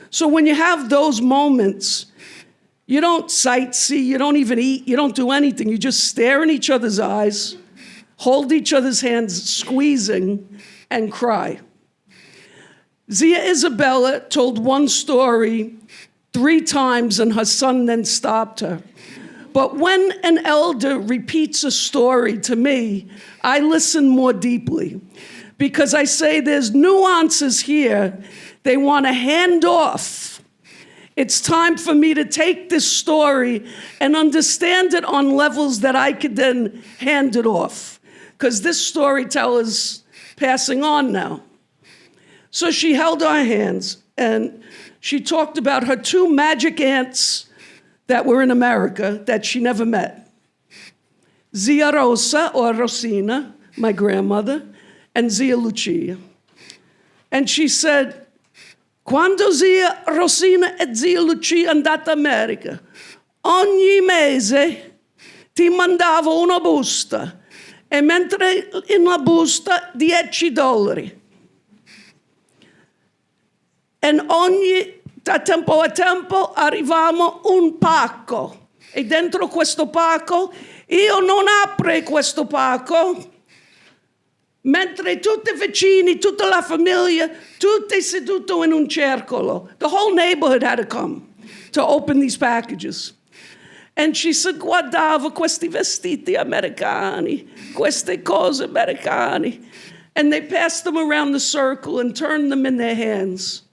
So when you have those moments, you don't sightsee, you don't even eat, you don't do anything. You just stare in each other's eyes, hold each other's hands, squeezing, and cry. Zia Isabella told one story 3 times, and her son then stopped her. But when an elder repeats a story to me, I listen more deeply, because I say there's nuances here they want to hand off. It's time for me to take this story and understand it on levels that I could then hand it off, because this storyteller's passing on now. So she held our hands, and she talked about her 2 magic aunts that were in America that she never met. Zia Rosa, or Rosina, my grandmother, and Zia Lucia. And she said, quando Zia Rosina e Zia Lucia andata America, ogni mese ti mandavo una busta, e mentre in la busta $10. E da tempo a tempo arrivavamo un pacco. E dentro questo pacco, io non apro questo pacco, mentre tutti i vicini, tutta la famiglia, tutti seduti in un circolo. The whole neighborhood had to come to open these packages. And she said, guardavo questi vestiti americani, queste cose americane. And they passed them around the circle and turned them in their hands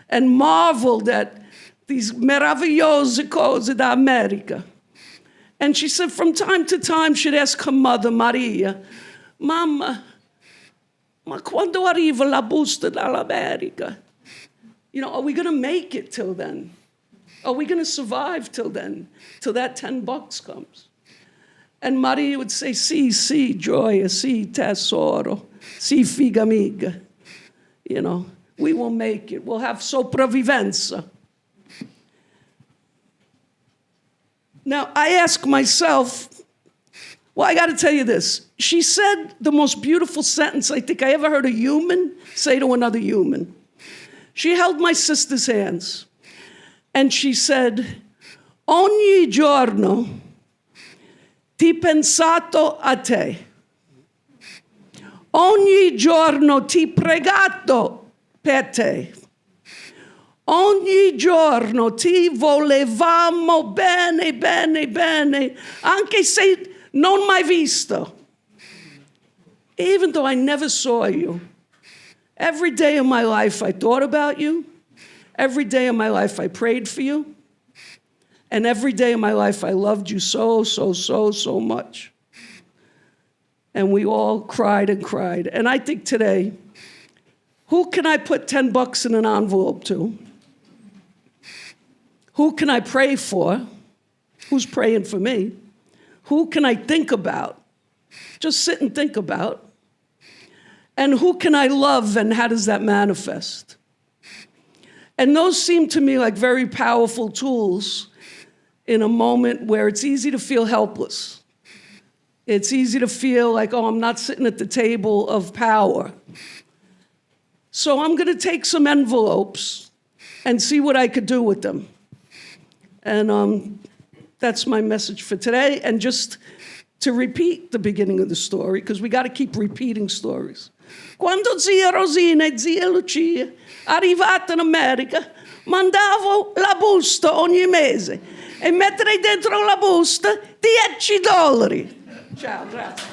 and marveled at these meravigliose cose da America. And she said from time to time she'd ask her mother, Maria, Mamma, ma quando arriva la busta dall'America? You know, are we going to make it till then? Are we going to survive till then, till that $10 comes? And Maria would say, sì, gioia, sì, tesoro, sì, figa amiga. You know, we will make it. We'll have sopravvivenza. Now, I ask myself, well, I got to tell you this. She said the most beautiful sentence I think I ever heard a human say to another human. She held my sister's hands, and she said, ogni giorno ti pensato a te. Ogni giorno ti pregato per te. Ogni giorno ti volevamo bene, bene, bene, anche se non mai visto. Even though I never saw you, every day of my life I thought about you. Every day of my life I prayed for you. And every day of my life I loved you so, so, so, so much. And we all cried and cried. And I think today, who can I put $10 in an envelope to? Who can I pray for? Who's praying for me? Who can I think about? Just sit and think about. And who can I love, and how does that manifest? And those seem to me like very powerful tools in a moment where it's easy to feel helpless. It's easy to feel like, oh, I'm not sitting at the table of power. So I'm going to take some envelopes and see what I could do with them. And that's my message for today. And just to repeat the beginning of the story, because we got to keep repeating stories. Quando zia Rosina e zia Lucia arrivate in America, mandavo la busta ogni mese e metterei dentro la busta $10. Ciao, grazie.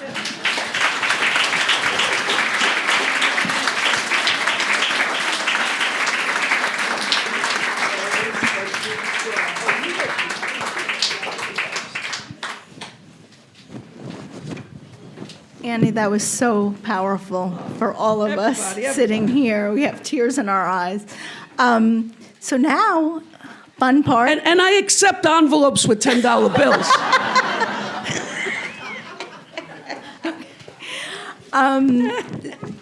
Annie, that was so powerful for all of us sitting here. We have tears in our eyes. So now, fun part. And I accept envelopes with $10 bills.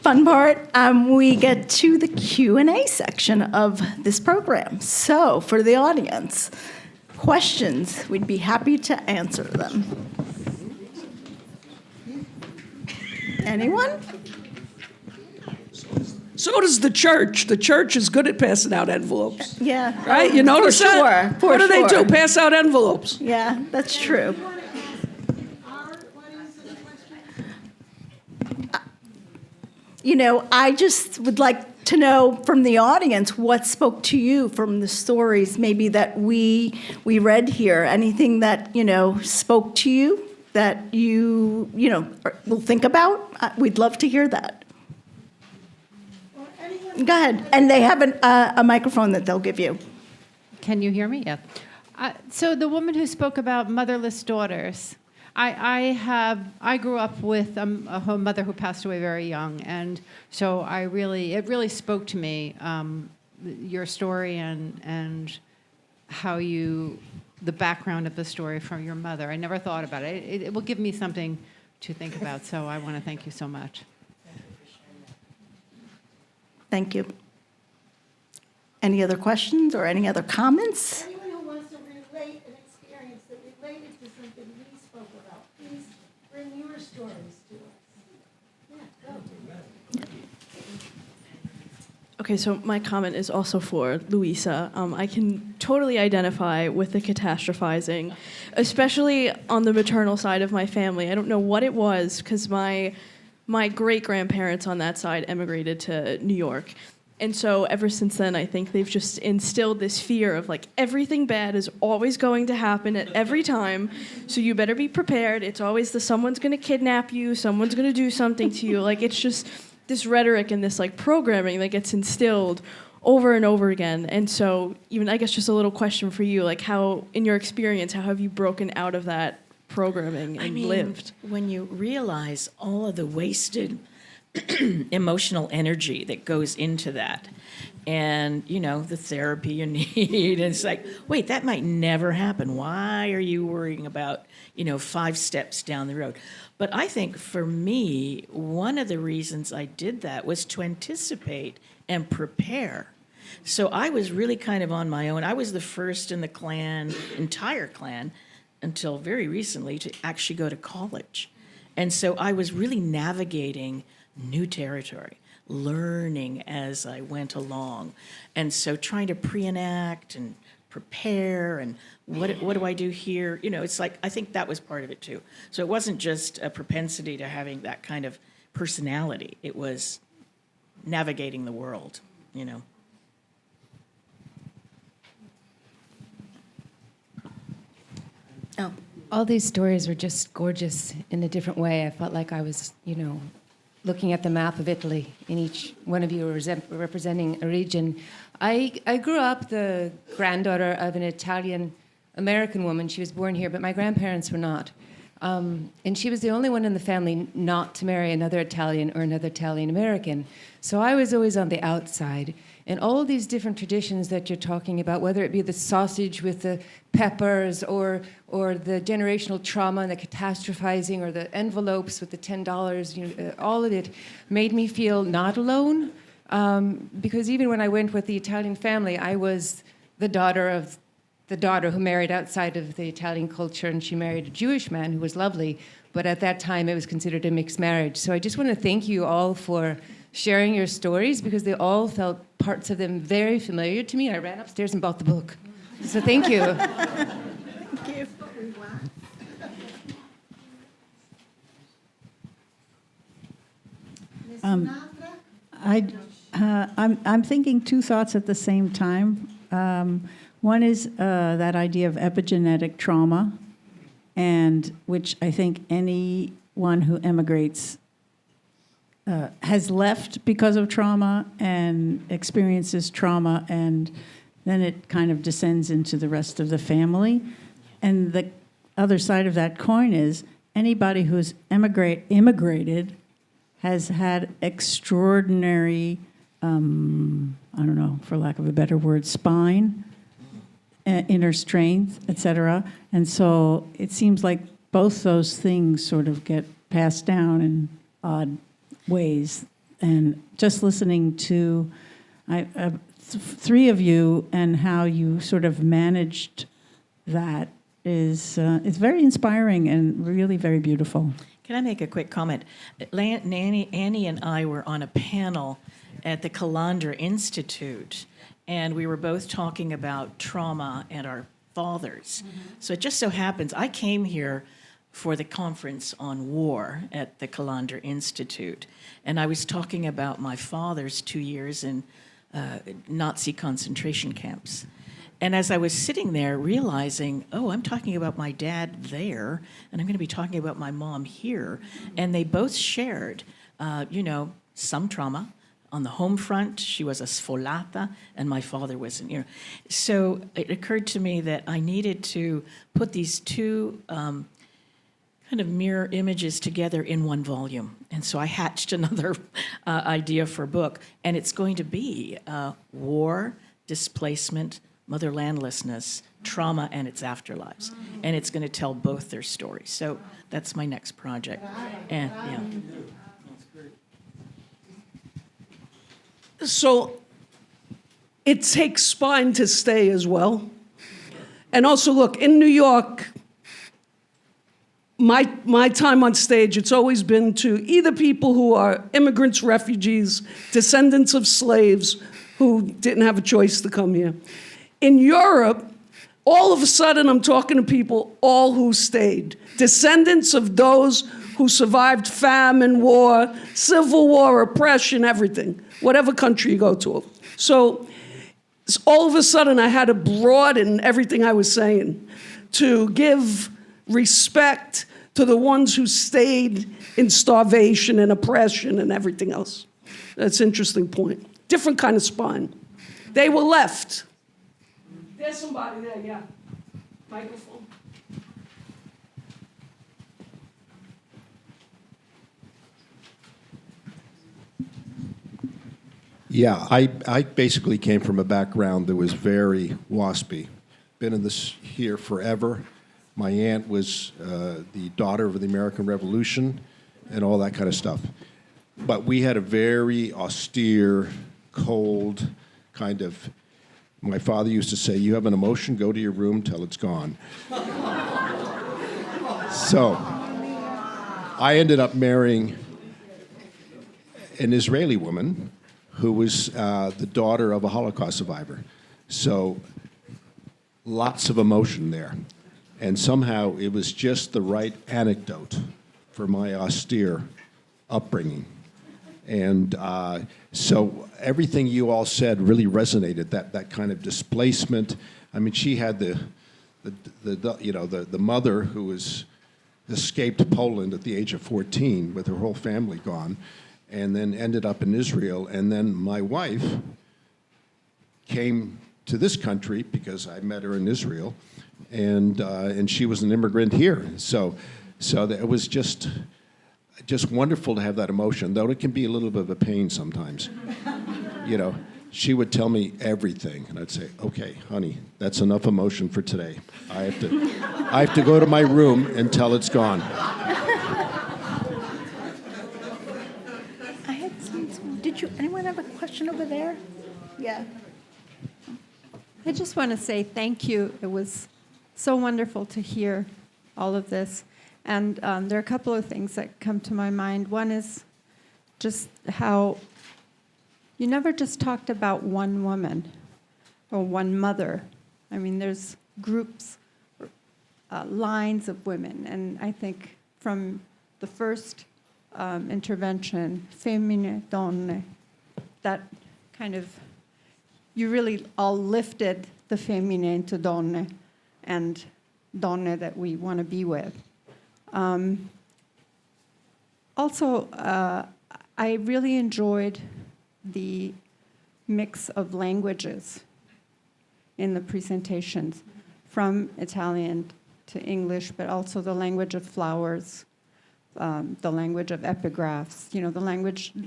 fun part, we get to the Q&A section of this program. So for the audience, questions, we'd be happy to answer them. Anyone? So does the church. The church is good at passing out envelopes. Yeah. Right? You notice for that? Sure, for what do they sure. do? Pass out envelopes. Yeah, that's true. I just would like to know from the audience what spoke to you from the stories maybe that we read here. Anything that, spoke to you that you will think about? We'd love to hear that. Go ahead. And they have a microphone that they'll give you. Can you hear me? Yeah. So the woman who spoke about motherless daughters, I grew up with a mother who passed away very young, and so it really spoke to me, your story and how the background of the story from your mother. I never thought about it. It will give me something to think about, so I want to thank you so much. Thank you. Any other questions or any other comments? Anyone who wants to relate an experience that related to something we spoke about, please bring your stories to us. Yeah, go. Okay, so my comment is also for Luisa. I can totally identify with the catastrophizing, especially on the maternal side of my family. I don't know what it was, because my great-grandparents on that side emigrated to New York. And so ever since then, I think they've just instilled this fear of, everything bad is always going to happen at every time, so you better be prepared. It's always someone's going to kidnap you, someone's going to do something to you. It's just this rhetoric and this, programming that gets instilled over and over again. And so even, I guess, just a little question for you, how, in your experience, how have you broken out of that programming and lived? When you realize all of the wasted emotional energy that goes into that, and the therapy you need, and it's wait, that might never happen. Why are you worrying about 5 steps down the road? But I think for me, one of the reasons I did that was to anticipate and prepare. So I was really kind of on my own. I was the first in the entire clan, until very recently, to actually go to college. And so I was really navigating new territory, learning as I went along. And so trying to pre-enact and prepare and what do I do here? It's I think that was part of it too. So it wasn't just a propensity to having that kind of personality. It was navigating the world, Oh. All these stories were just gorgeous in a different way. I felt like I was, looking at the map of Italy, in each one of you representing a region. I grew up the granddaughter of an Italian-American woman. She was born here, but my grandparents were not. And she was the only one in the family not to marry another Italian or another Italian-American. So I was always on the outside. And all these different traditions that you're talking about, whether it be the sausage with the peppers or the generational trauma and the catastrophizing or the envelopes with the $10, all of it made me feel not alone. Because even when I went with the Italian family, I was the daughter who married outside of the Italian culture, and she married a Jewish man who was lovely. But at that time, it was considered a mixed marriage. So I just want to thank you all for sharing your stories, because they all felt parts of them very familiar to me. I ran upstairs and bought the book. So thank you. Thank you. I'm thinking 2 thoughts at the same time. One is that idea of epigenetic trauma, and which I think anyone who emigrates has left because of trauma and experiences trauma, and then it kind of descends into the rest of the family. And the other side of that coin is anybody who's immigrated has had extraordinary, I don't know, for lack of a better word, spine, inner strength, etc. And so it seems like both those things sort of get passed down in odd ways. And just listening to three of you and how you sort of managed that is it's very inspiring and really very beautiful. Can I make a quick comment? Annie and I were on a panel at the Calandra Institute, and we were both talking about trauma and our fathers. So it just so happens I came here for the conference on war at the Calandra Institute, and I was talking about my father's 2 years in Nazi concentration camps. And as I was sitting there realizing, oh, I'm talking about my dad there, and I'm going to be talking about my mom here, and they both shared, some trauma. On the home front, she was a sfolata, and my father wasn't. So it occurred to me that I needed to put these two kind of mirror images together in one volume. And so I hatched another idea for a book, and it's going to be war, displacement, motherlandlessness, trauma, and its afterlives. And it's going to tell both their stories. So that's my next project. And So it takes spine to stay as well. And also, look, in New York, my time on stage, it's always been to either people who are immigrants, refugees, descendants of slaves who didn't have a choice to come here. In Europe, all of a sudden, I'm talking to people all who stayed, descendants of those who survived famine, war, civil war, oppression, everything, whatever country you go to. So all of a sudden, I had to broaden everything I was saying to give respect to the ones who stayed in starvation and oppression and everything else. That's an interesting point. Different kind of spine. They were left. There's somebody there, yeah. Microphone. Yeah, I basically came from a background that was very waspy. Been in this here forever. My aunt was the daughter of the American Revolution and all that kind of stuff. But we had a very austere, cold kind of, my father used to say, you have an emotion, go to your room till it's gone. So I ended up marrying an Israeli woman who was the daughter of a Holocaust survivor. So lots of emotion there. And somehow it was just the right anecdote for my austere upbringing. And so everything you all said really resonated, that kind of displacement. I mean, she had the mother who was escaped Poland at the age of 14 with her whole family gone, and then ended up in Israel. And then my wife came to this country because I met her in Israel, and she was an immigrant here. So that it was just wonderful to have that emotion, though it can be a little bit of a pain sometimes. She would tell me everything, and I'd say, okay, honey, that's enough emotion for today. I have to go to my room until it's gone. Anyone have a question over there? Yeah. I just want to say thank you. It was so wonderful to hear all of this. And there are a couple of things that come to my mind. One is just how you never just talked about one woman or one mother. I mean, there's groups, lines of women. And I think from the first intervention, Femmine, Donne, that kind of, you really all lifted the Femmine into Donne and Donne that we want to be with. Also, I really enjoyed the mix of languages in the presentations, from Italian to English, but also the language of flowers, the language of epigraphs,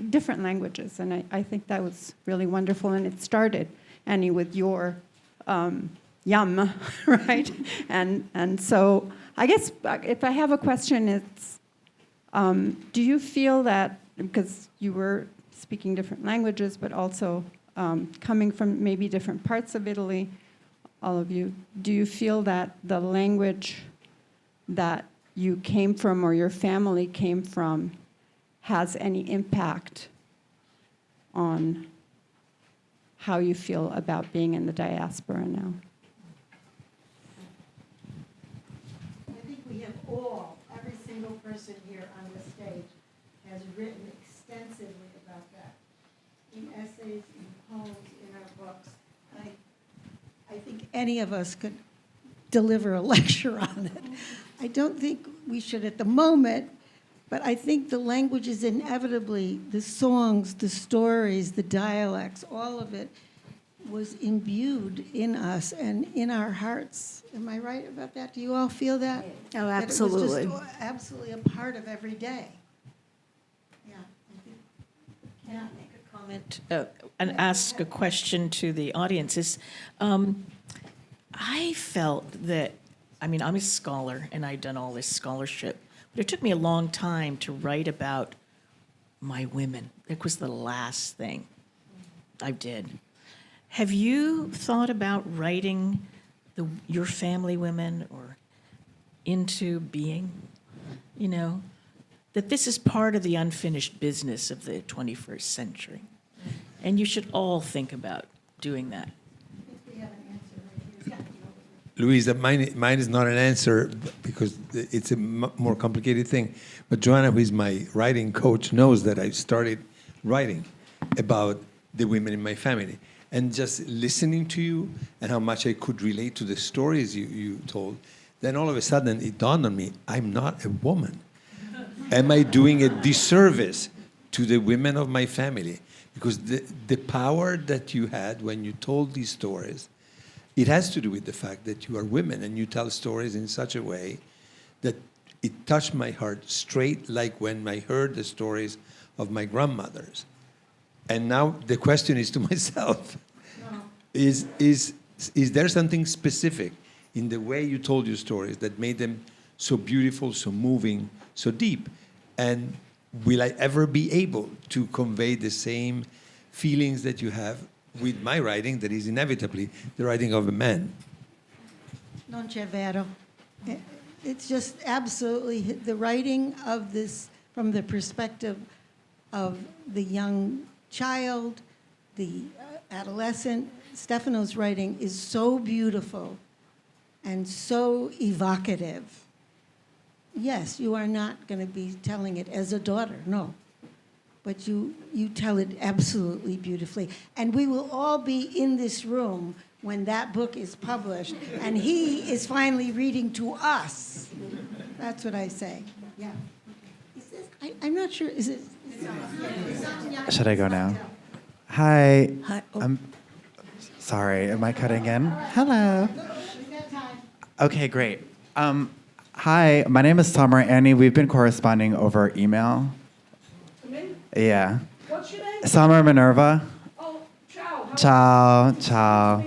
different languages. And I think that was really wonderful. And it started, Annie, with your yum, right? And so I guess if I have a question, it's, do you feel that, because you were speaking different languages, but also coming from maybe different parts of Italy, all of you, do you feel that the language that you came from or your family came from has any impact on how you feel about being in the diaspora now? I think we have all, every single person here on the stage has written extensively about that, in essays, in poems, in our books. I think any of us could deliver a lecture on it. I don't think we should at the moment, but I think the language is inevitably, the songs, the stories, the dialects, all of it was imbued in us and in our hearts. Am I right about that? Do you all feel that? Oh, That it was absolutely. just absolutely a part of every day. Yeah. Can I make a comment and ask a question to the audience? I felt that, I mean, I'm a scholar and I've done all this scholarship, but it took me a long time to write about my women. It was the last thing I did. Have you thought about writing your family women or into being? You know, that this is part of the unfinished business of the 21st century. And you should all think about doing that. Luisa, mine is not an answer because it's a more complicated thing. But Joanna, who is my writing coach, knows that I started writing about the women in my family. And just listening to you and how much I could relate to the stories you told, then all of a sudden it dawned on me, I'm not a woman. Am I doing a disservice to the women of my family? Because the power that you had when you told these stories, it has to do with the fact that you are women and you tell stories in such a way that it touched my heart straight, like when I heard the stories of my grandmothers. And now the question is to myself, is there something specific in the way you told your stories that made them so beautiful, so moving, so deep? And will I ever be able to convey the same feelings that you have with my writing, that is inevitably the writing of a man? Non c'è vero. It's just absolutely the writing of this from the perspective of the young child, the adolescent. Stefano's writing is so beautiful and so evocative. Yes, you are not going to be telling it as a daughter, no. But you tell it absolutely beautifully. And we will all be in this room when that book is published, and he is finally reading to us. That's what I say. Yeah. Is this, I'm not sure, is it? Should I go now? Hi. Hi. Oh. I'm sorry, am I cutting in? Hello. Okay, great. Hi, my name is Summer. Annie, we've been corresponding over email. Yeah. What's your name? Summer Minerva. Oh, ciao. Ciao.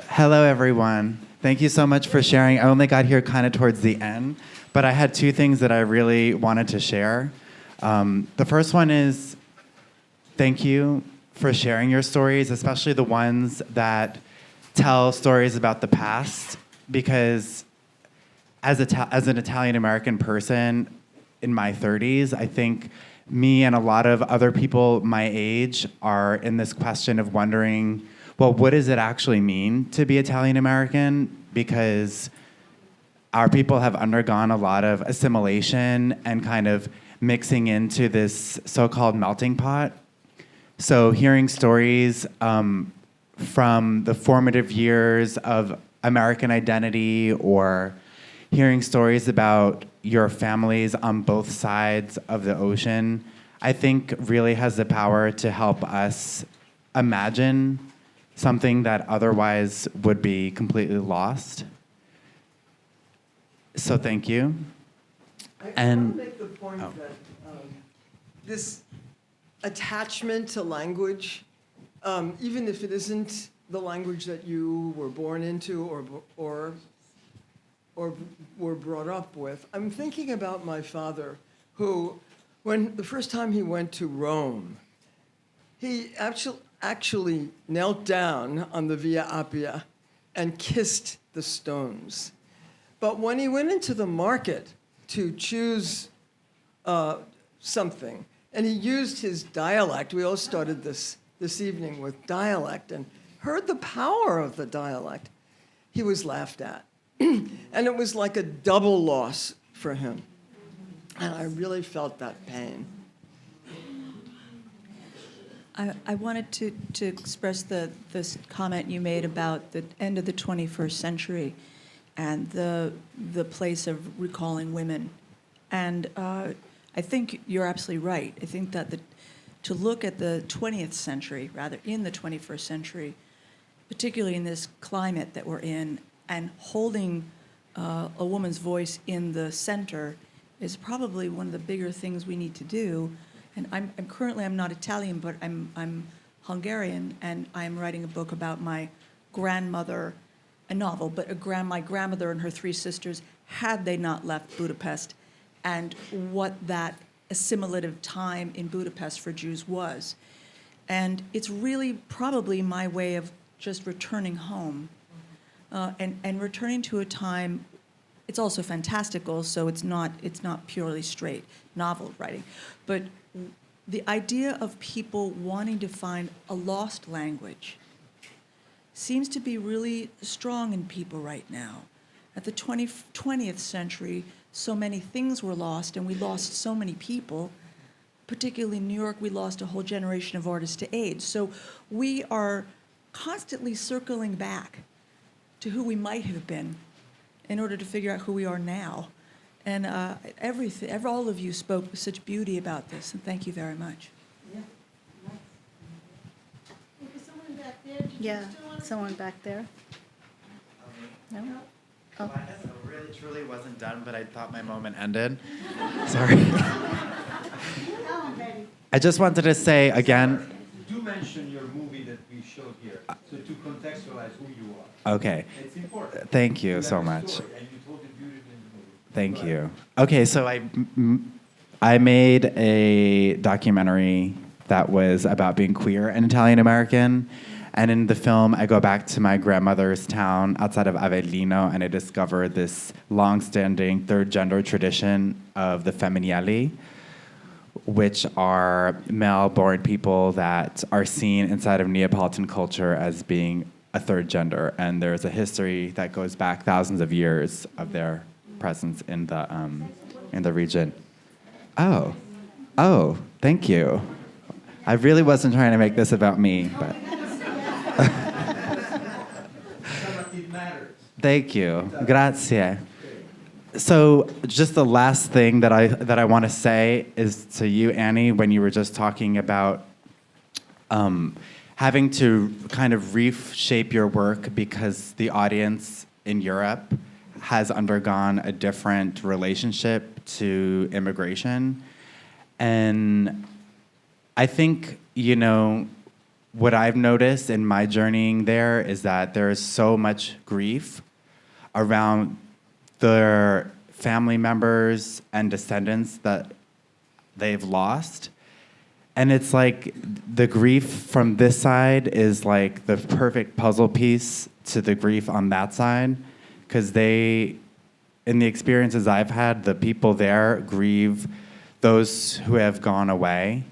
Hello, everyone. Thank you so much for sharing. I only got here kind of towards the end, but I had two things that I really wanted to share. The first one is thank you for sharing your stories, especially the ones that tell stories about the past, because as an Italian-American person in my 30s, I think me and a lot of other people my age are in this question of wondering, well, what does it actually mean to be Italian-American? Because our people have undergone a lot of assimilation and kind of mixing into this so-called melting pot. So hearing stories from the formative years of American identity, or hearing stories about your families on both sides of the ocean, I think really has the power to help us imagine something that otherwise would be completely lost. So thank you. I want to make the point that this attachment to language, even if it isn't the language that you were born into or were brought up with. I'm thinking about my father, who, when the first time he went to Rome, He actually knelt down on the Via Appia and kissed the stones. But when he went into the market to choose something, and he used his dialect, we all started this evening with dialect, and heard the power of the dialect, he was laughed at. And it was like a double loss for him. And I really felt that pain. I wanted to express this comment you made about the end of the 21st century and the place of recalling women. And I think you're absolutely right. I think that to look at the 20th century, rather in the 21st century, particularly in this climate that we're in, and holding a woman's voice in the center is probably one of the bigger things we need to do. And I'm not Italian, but I'm Hungarian, and I'm writing a book about my grandmother, a novel, but my grandmother and her three sisters, had they not left Budapest, and what that assimilative time in Budapest for Jews was. And it's really probably my way of just returning home, and returning to a time. It's also fantastical, so it's not purely straight novel writing, but the idea of people wanting to find a lost language seems to be really strong in people right now. At the 20th century, so many things were lost, and we lost so many people. Particularly in New York, we lost a whole generation of artists to AIDS. So we are constantly circling back to who we might have been in order to figure out who we are now. And all of you spoke with such beauty about this, and thank you very much. Yeah, someone back there. No? Oh. I really, truly wasn't done, but I thought my moment ended. Sorry. I just wanted to say again. Do mention your movie that we showed here, so to contextualize who you are. Okay. It's important. Thank you so much. Thank you. Okay, so I made a documentary that was about being queer and Italian American. And in the film, I go back to my grandmother's town outside of Avellino, and I discover this long-standing third gender tradition of the femminili, which are male-born people that are seen inside of Neapolitan culture as being a third gender. And there's a history that goes back thousands of years of their presence in the region. Oh, thank you. I really wasn't trying to make this about me, but... Thank you. Grazie. So just the last thing that I want to say is to you, Annie, when you were just talking about having to kind of reshape your work because the audience in Europe has undergone a different relationship to immigration. And I think, what I've noticed in my journeying there is that there is so much grief around their family members and descendants that they've lost. And it's like the grief from this side is like the perfect puzzle piece to the grief on that side. Because in the experiences I've had, the people there grieve those who have gone away,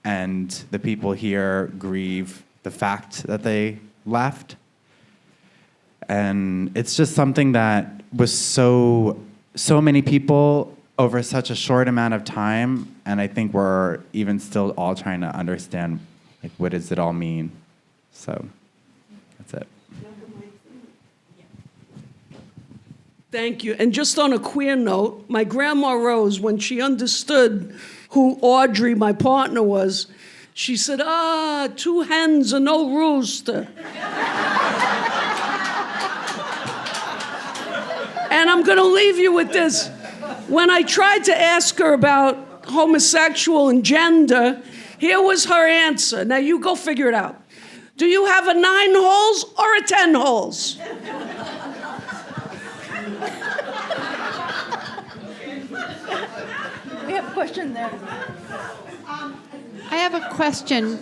and the people here grieve the fact that they left. And it's just something that was so many people over such a short amount of time, and I think we're even still all trying to understand, like, what does it all mean? So that's it. Thank you. And just on a queer note, my grandma Rose, when she understood who Audrey, my partner, was, she said, 2 hens and no rooster. And I'm going to leave you with this. When I tried to ask her about homosexual and gender, here was her answer. Now you go figure it out. Do you have a 9 holes or a 10 holes? question there. I have a question.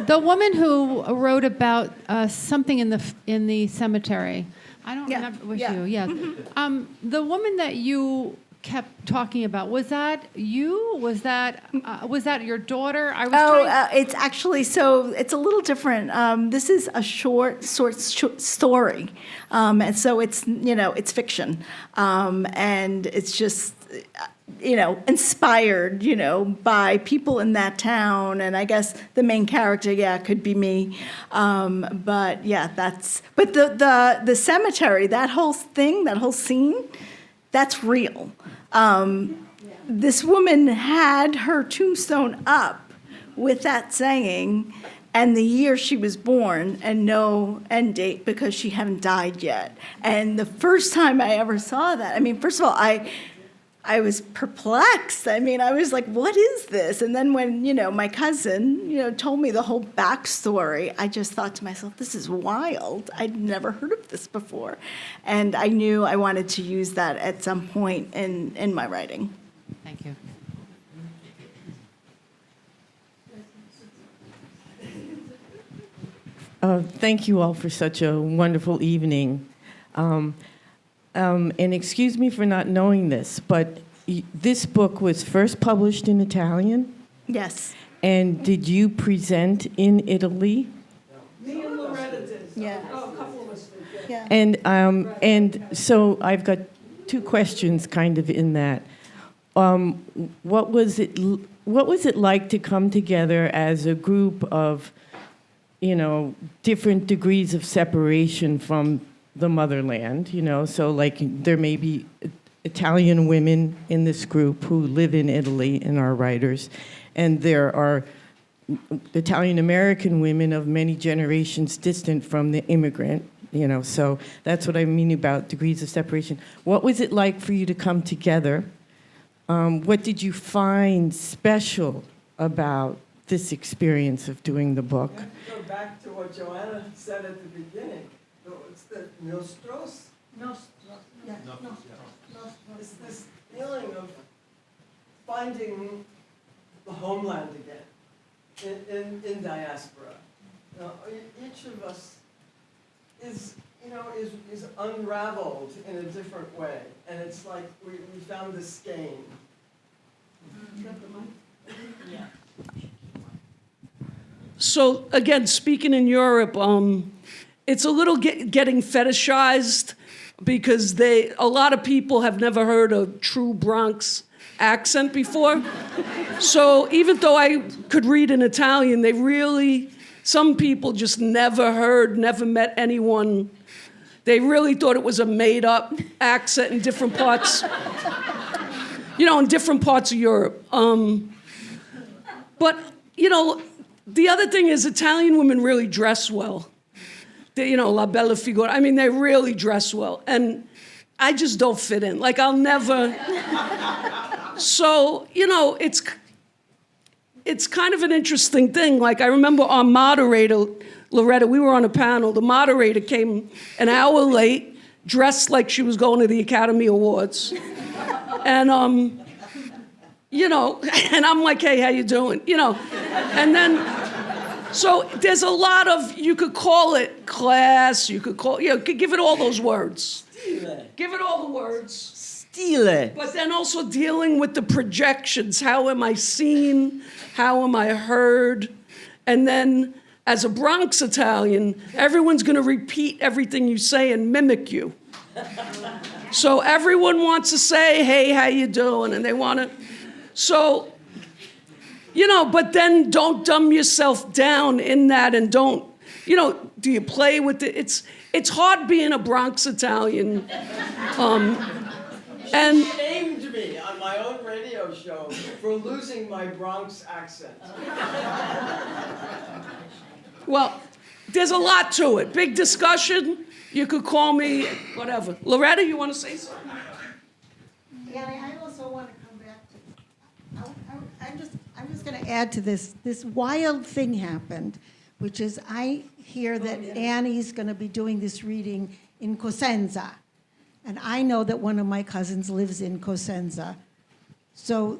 The woman who wrote about something in the cemetery. I don't remember. It was you? Yeah. The woman that you kept talking about, was that you? Was that your daughter? It's actually, so it's a little different. This is a short story, and so it's fiction, and it's just inspired by people in that town, and I guess the main character could be me, but the cemetery, that whole scene, that's real. This woman had her tombstone up with that saying and the year she was born and no end date because she hadn't died yet. And the first time I ever saw that, first of all, I was perplexed. I was like, what is this? And then when, my cousin, told me the whole backstory, I just thought to myself, this is wild. I'd never heard of this before. And I knew I wanted to use that at some point in my writing. Thank you. Thank you all for such a wonderful evening. And excuse me for not knowing this, but this book was first published in Italian? Yes. And did you present in Italy? Me and Loretta did. Yeah. Oh, a couple of us did. Yeah. And so I've got two questions kind of in that. What was it like to come together as a group of, different degrees of separation from the motherland, so like there may be Italian women in this group who live in Italy and are writers, and there are Italian American women of many generations distant from the immigrant, so that's what I mean about degrees of separation. What was it like for you to come together? What did you find special about this experience of doing the book? Go back to what Joanna said at the beginning. It's the nostros. It's this feeling of finding the homeland again in diaspora. Each of us is unraveled in a different way, and it's like we found this skein. Yeah. So again, speaking in Europe, it's a little getting fetishized because a lot of people have never heard a true Bronx accent before. So even though I could read in Italian, some people just never met anyone. They really thought it was a made-up accent in different parts, in different parts of Europe. But, the other thing is Italian women really dress well. La bella figura. They really dress well. And I just don't fit in. I'll never. So, it's kind of an interesting thing. I remember our moderator, Loretta, we were on a panel. The moderator came an hour late, dressed like she was going to the Academy Awards. And, and I'm like, hey, how you doing? And then, so there's a lot of, you could call it class, you could give it all those words. Stile. Give it all the words. Stile. But then also dealing with the projections. How am I seen? How am I heard? And then, as a Bronx Italian, everyone's going to repeat everything you say and mimic you. So everyone wants to say, hey, how you doing? And they want to, so, but then don't dumb yourself down in that and don't, do you play with it? It's hard being a Bronx Italian. She shamed me on my own radio show for losing my Bronx accent. Well, there's a lot to it. Big discussion. You could call me whatever. Loretta, you want to say something? Yeah, I also want to come back to. I'm just going to add to this. This wild thing happened, which is I hear that Annie's going to be doing this reading in Cosenza. And I know that one of my cousins lives in Cosenza. So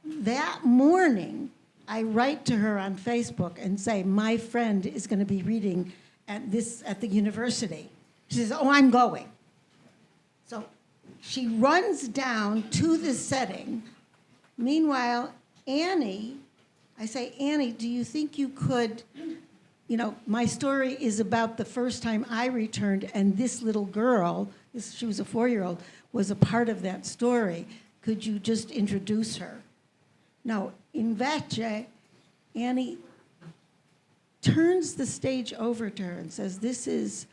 that morning, I write to her on Facebook and say, my friend is going to be reading at the university. She says, oh, I'm going. So she runs down to the setting. Meanwhile, Annie, I say, Annie, do you think you could, my story is about the first time I returned, and this little girl, she was a 4-year-old, was a part of that story. Could you just introduce her? No, invece, Annie turns the stage over to her and says, this is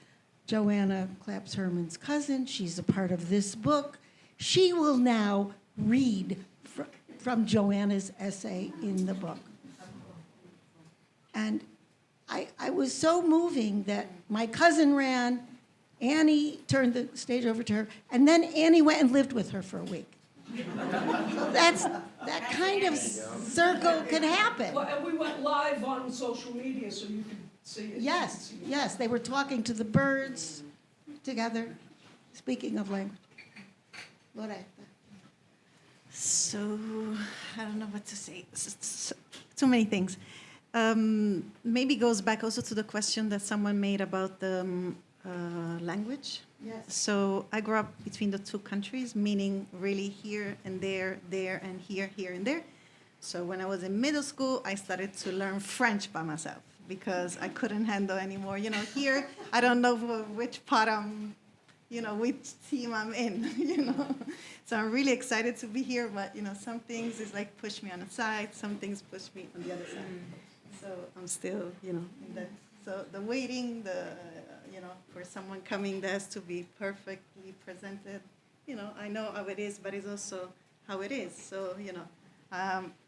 Joanna Clapps Herman's cousin. She's a part of this book. She will now read from Joanna's essay in the book. And I was so moving that my cousin ran, Annie turned the stage over to her, and then Annie went and lived with her for a week. So that kind of circle can happen. Well, and we went live on social media so you could see it. Yes, they were talking to the birds together. Speaking of language. Loretta. So, I don't know what to say. Too many things. Maybe goes back also to the question that someone made about the language. Yes. So I grew up between the two countries, meaning really here and there, and here and there. So when I was in middle school, I started to learn French by myself because I couldn't handle anymore. Here, I don't know which part which team I'm in, So I'm really excited to be here, but, some things is like push me on the side, some things push me on the other side. So I'm still, in that. So the waiting, for someone coming there has to be perfectly presented. I know how it is, but it's also how it is. So,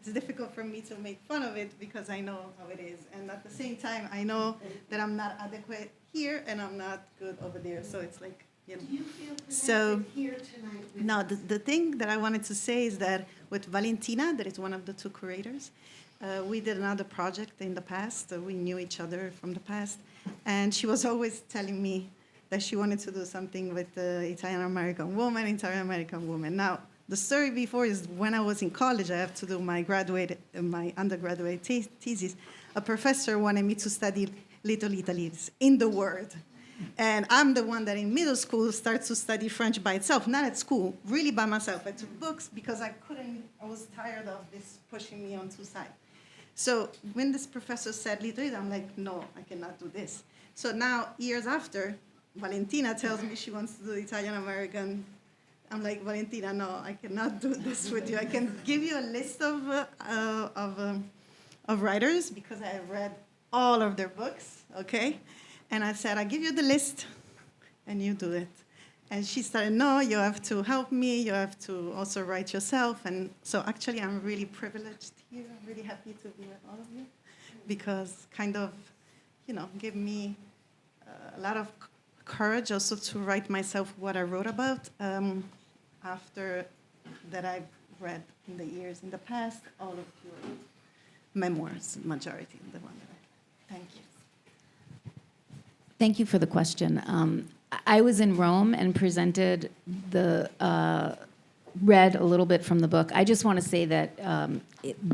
it's difficult for me to make fun of it because I know how it is. And at the same time, I know that I'm not adequate here and I'm not good over there. So it's like, Do you feel So, here tonight? no, the thing that I wanted to say is that with Valentina, that is one of the two curators, we did another project in the past. We knew each other from the past. And she was always telling me that she wanted to do something with the Italian-American woman. Now, the story before is when I was in college, I have to do my undergraduate thesis. A professor wanted me to study Little Italy's in the Word. And I'm the one that in middle school starts to study French by itself, not at school, really by myself. I took books because I was tired of this pushing me on two sides. So when this professor said Little Italy, I'm like, no, I cannot do this. So now, years after, Valentina tells me she wants to do Italian-American. I'm like, Valentina, no, I cannot do this with you. I can give you a list of writers because I have read all of their books, okay? And I said, I give you the list, and you do it. And she started, no, you have to help me. You have to also write yourself. And so actually, I'm really privileged here. I'm really happy to be with all of you because kind of, give me a lot of courage also to write myself what I wrote about after that I've read in the years in the past, all of your memoirs, majority of the one that I. Thank you. Thank you for the question. I was in Rome and presented read a little bit from the book. I just want to say that,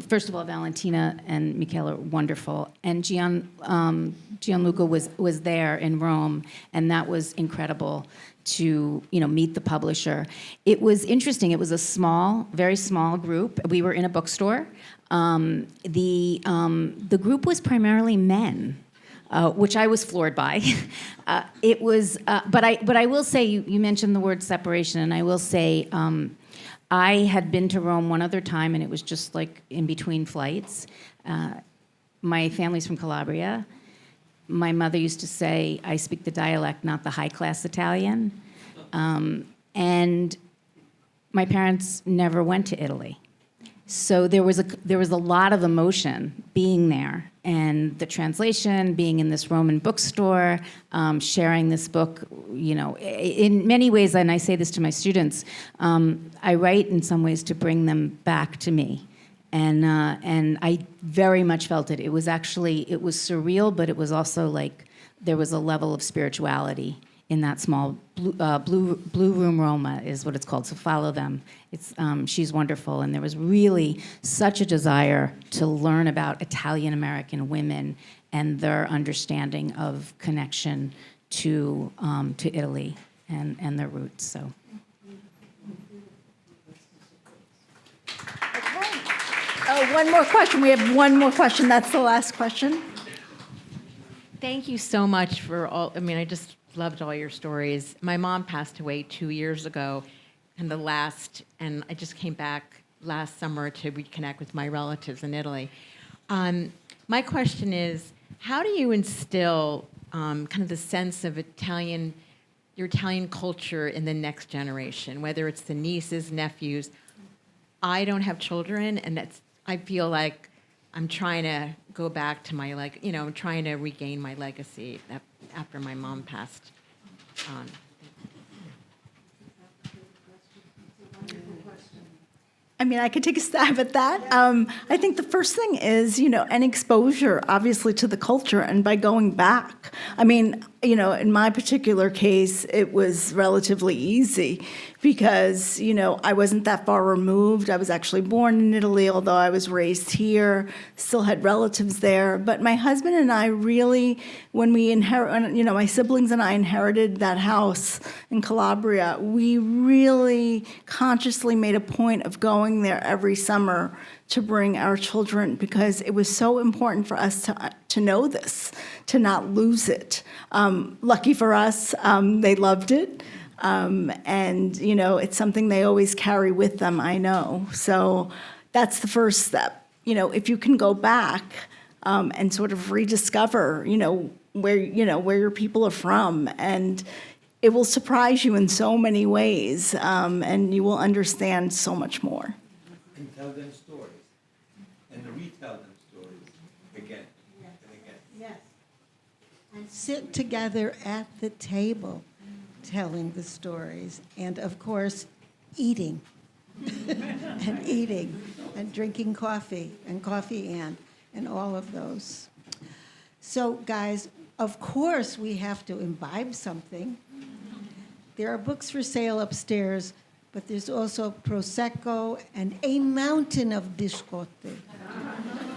first of all, Valentina and Michela are wonderful. And Gianluca was there in Rome, and that was incredible to meet the publisher. It was interesting. It was a small, very small group. We were in a bookstore. The group was primarily men. Which I was floored by. It was, but I will say, you mentioned the word separation, and I will say, I had been to Rome one other time, and it was just like in between flights. My family's from Calabria. My mother used to say, I speak the dialect, not the high-class Italian. And my parents never went to Italy. So there was a lot of emotion being there, and the translation, being in this Roman bookstore, sharing this book. In many ways, and I say this to my students, I write in some ways to bring them back to me, and I very much felt it. It was surreal, but it was also like there was a level of spirituality in that small blue room Roma is what it's called. So follow them. It's she's wonderful, and there was really such a desire to learn about Italian American women and their understanding of connection to Italy and their roots. So. Oh, one more question. We have one more question. That's the last question. Thank you so much for all. I mean, I just loved all your stories. My mom passed away 2 years ago, and I just came back last summer to reconnect with my relatives in Italy. My question is, how do you instill kind of the sense of your Italian culture in the next generation, whether it's the nieces, nephews? I don't have children, and I feel like I'm trying to go back to my, I'm trying to regain my legacy after my mom passed on. I mean, I could take a stab at that. I think the first thing is, an exposure, obviously, to the culture, and by going back. I mean, in my particular case, it was relatively easy because, I wasn't that far removed. I was actually born in Italy, although I was raised here, still had relatives there. But my husband and I really, when we my siblings and I inherited that house in Calabria, we really consciously made a point of going there every summer to bring our children, because it was so important for us to know this, to not lose it. Lucky for us, they loved it. And, it's something they always carry with them, I know. So that's the first step. If you can go back and sort of rediscover, where your people are from, and it will surprise you in so many ways, and you will understand so much more. And tell them stories, and retell them stories again and again. Yes. And sit together at the table telling the stories, and of course, eating. and eating, and drinking coffee, and all of those. So, guys, of course, we have to imbibe something. There are books for sale upstairs, but there's also Prosecco and a mountain of biscotti.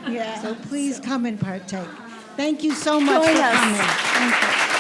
Yeah. So please come and partake. Thank you so much Join for us. coming. Thank you.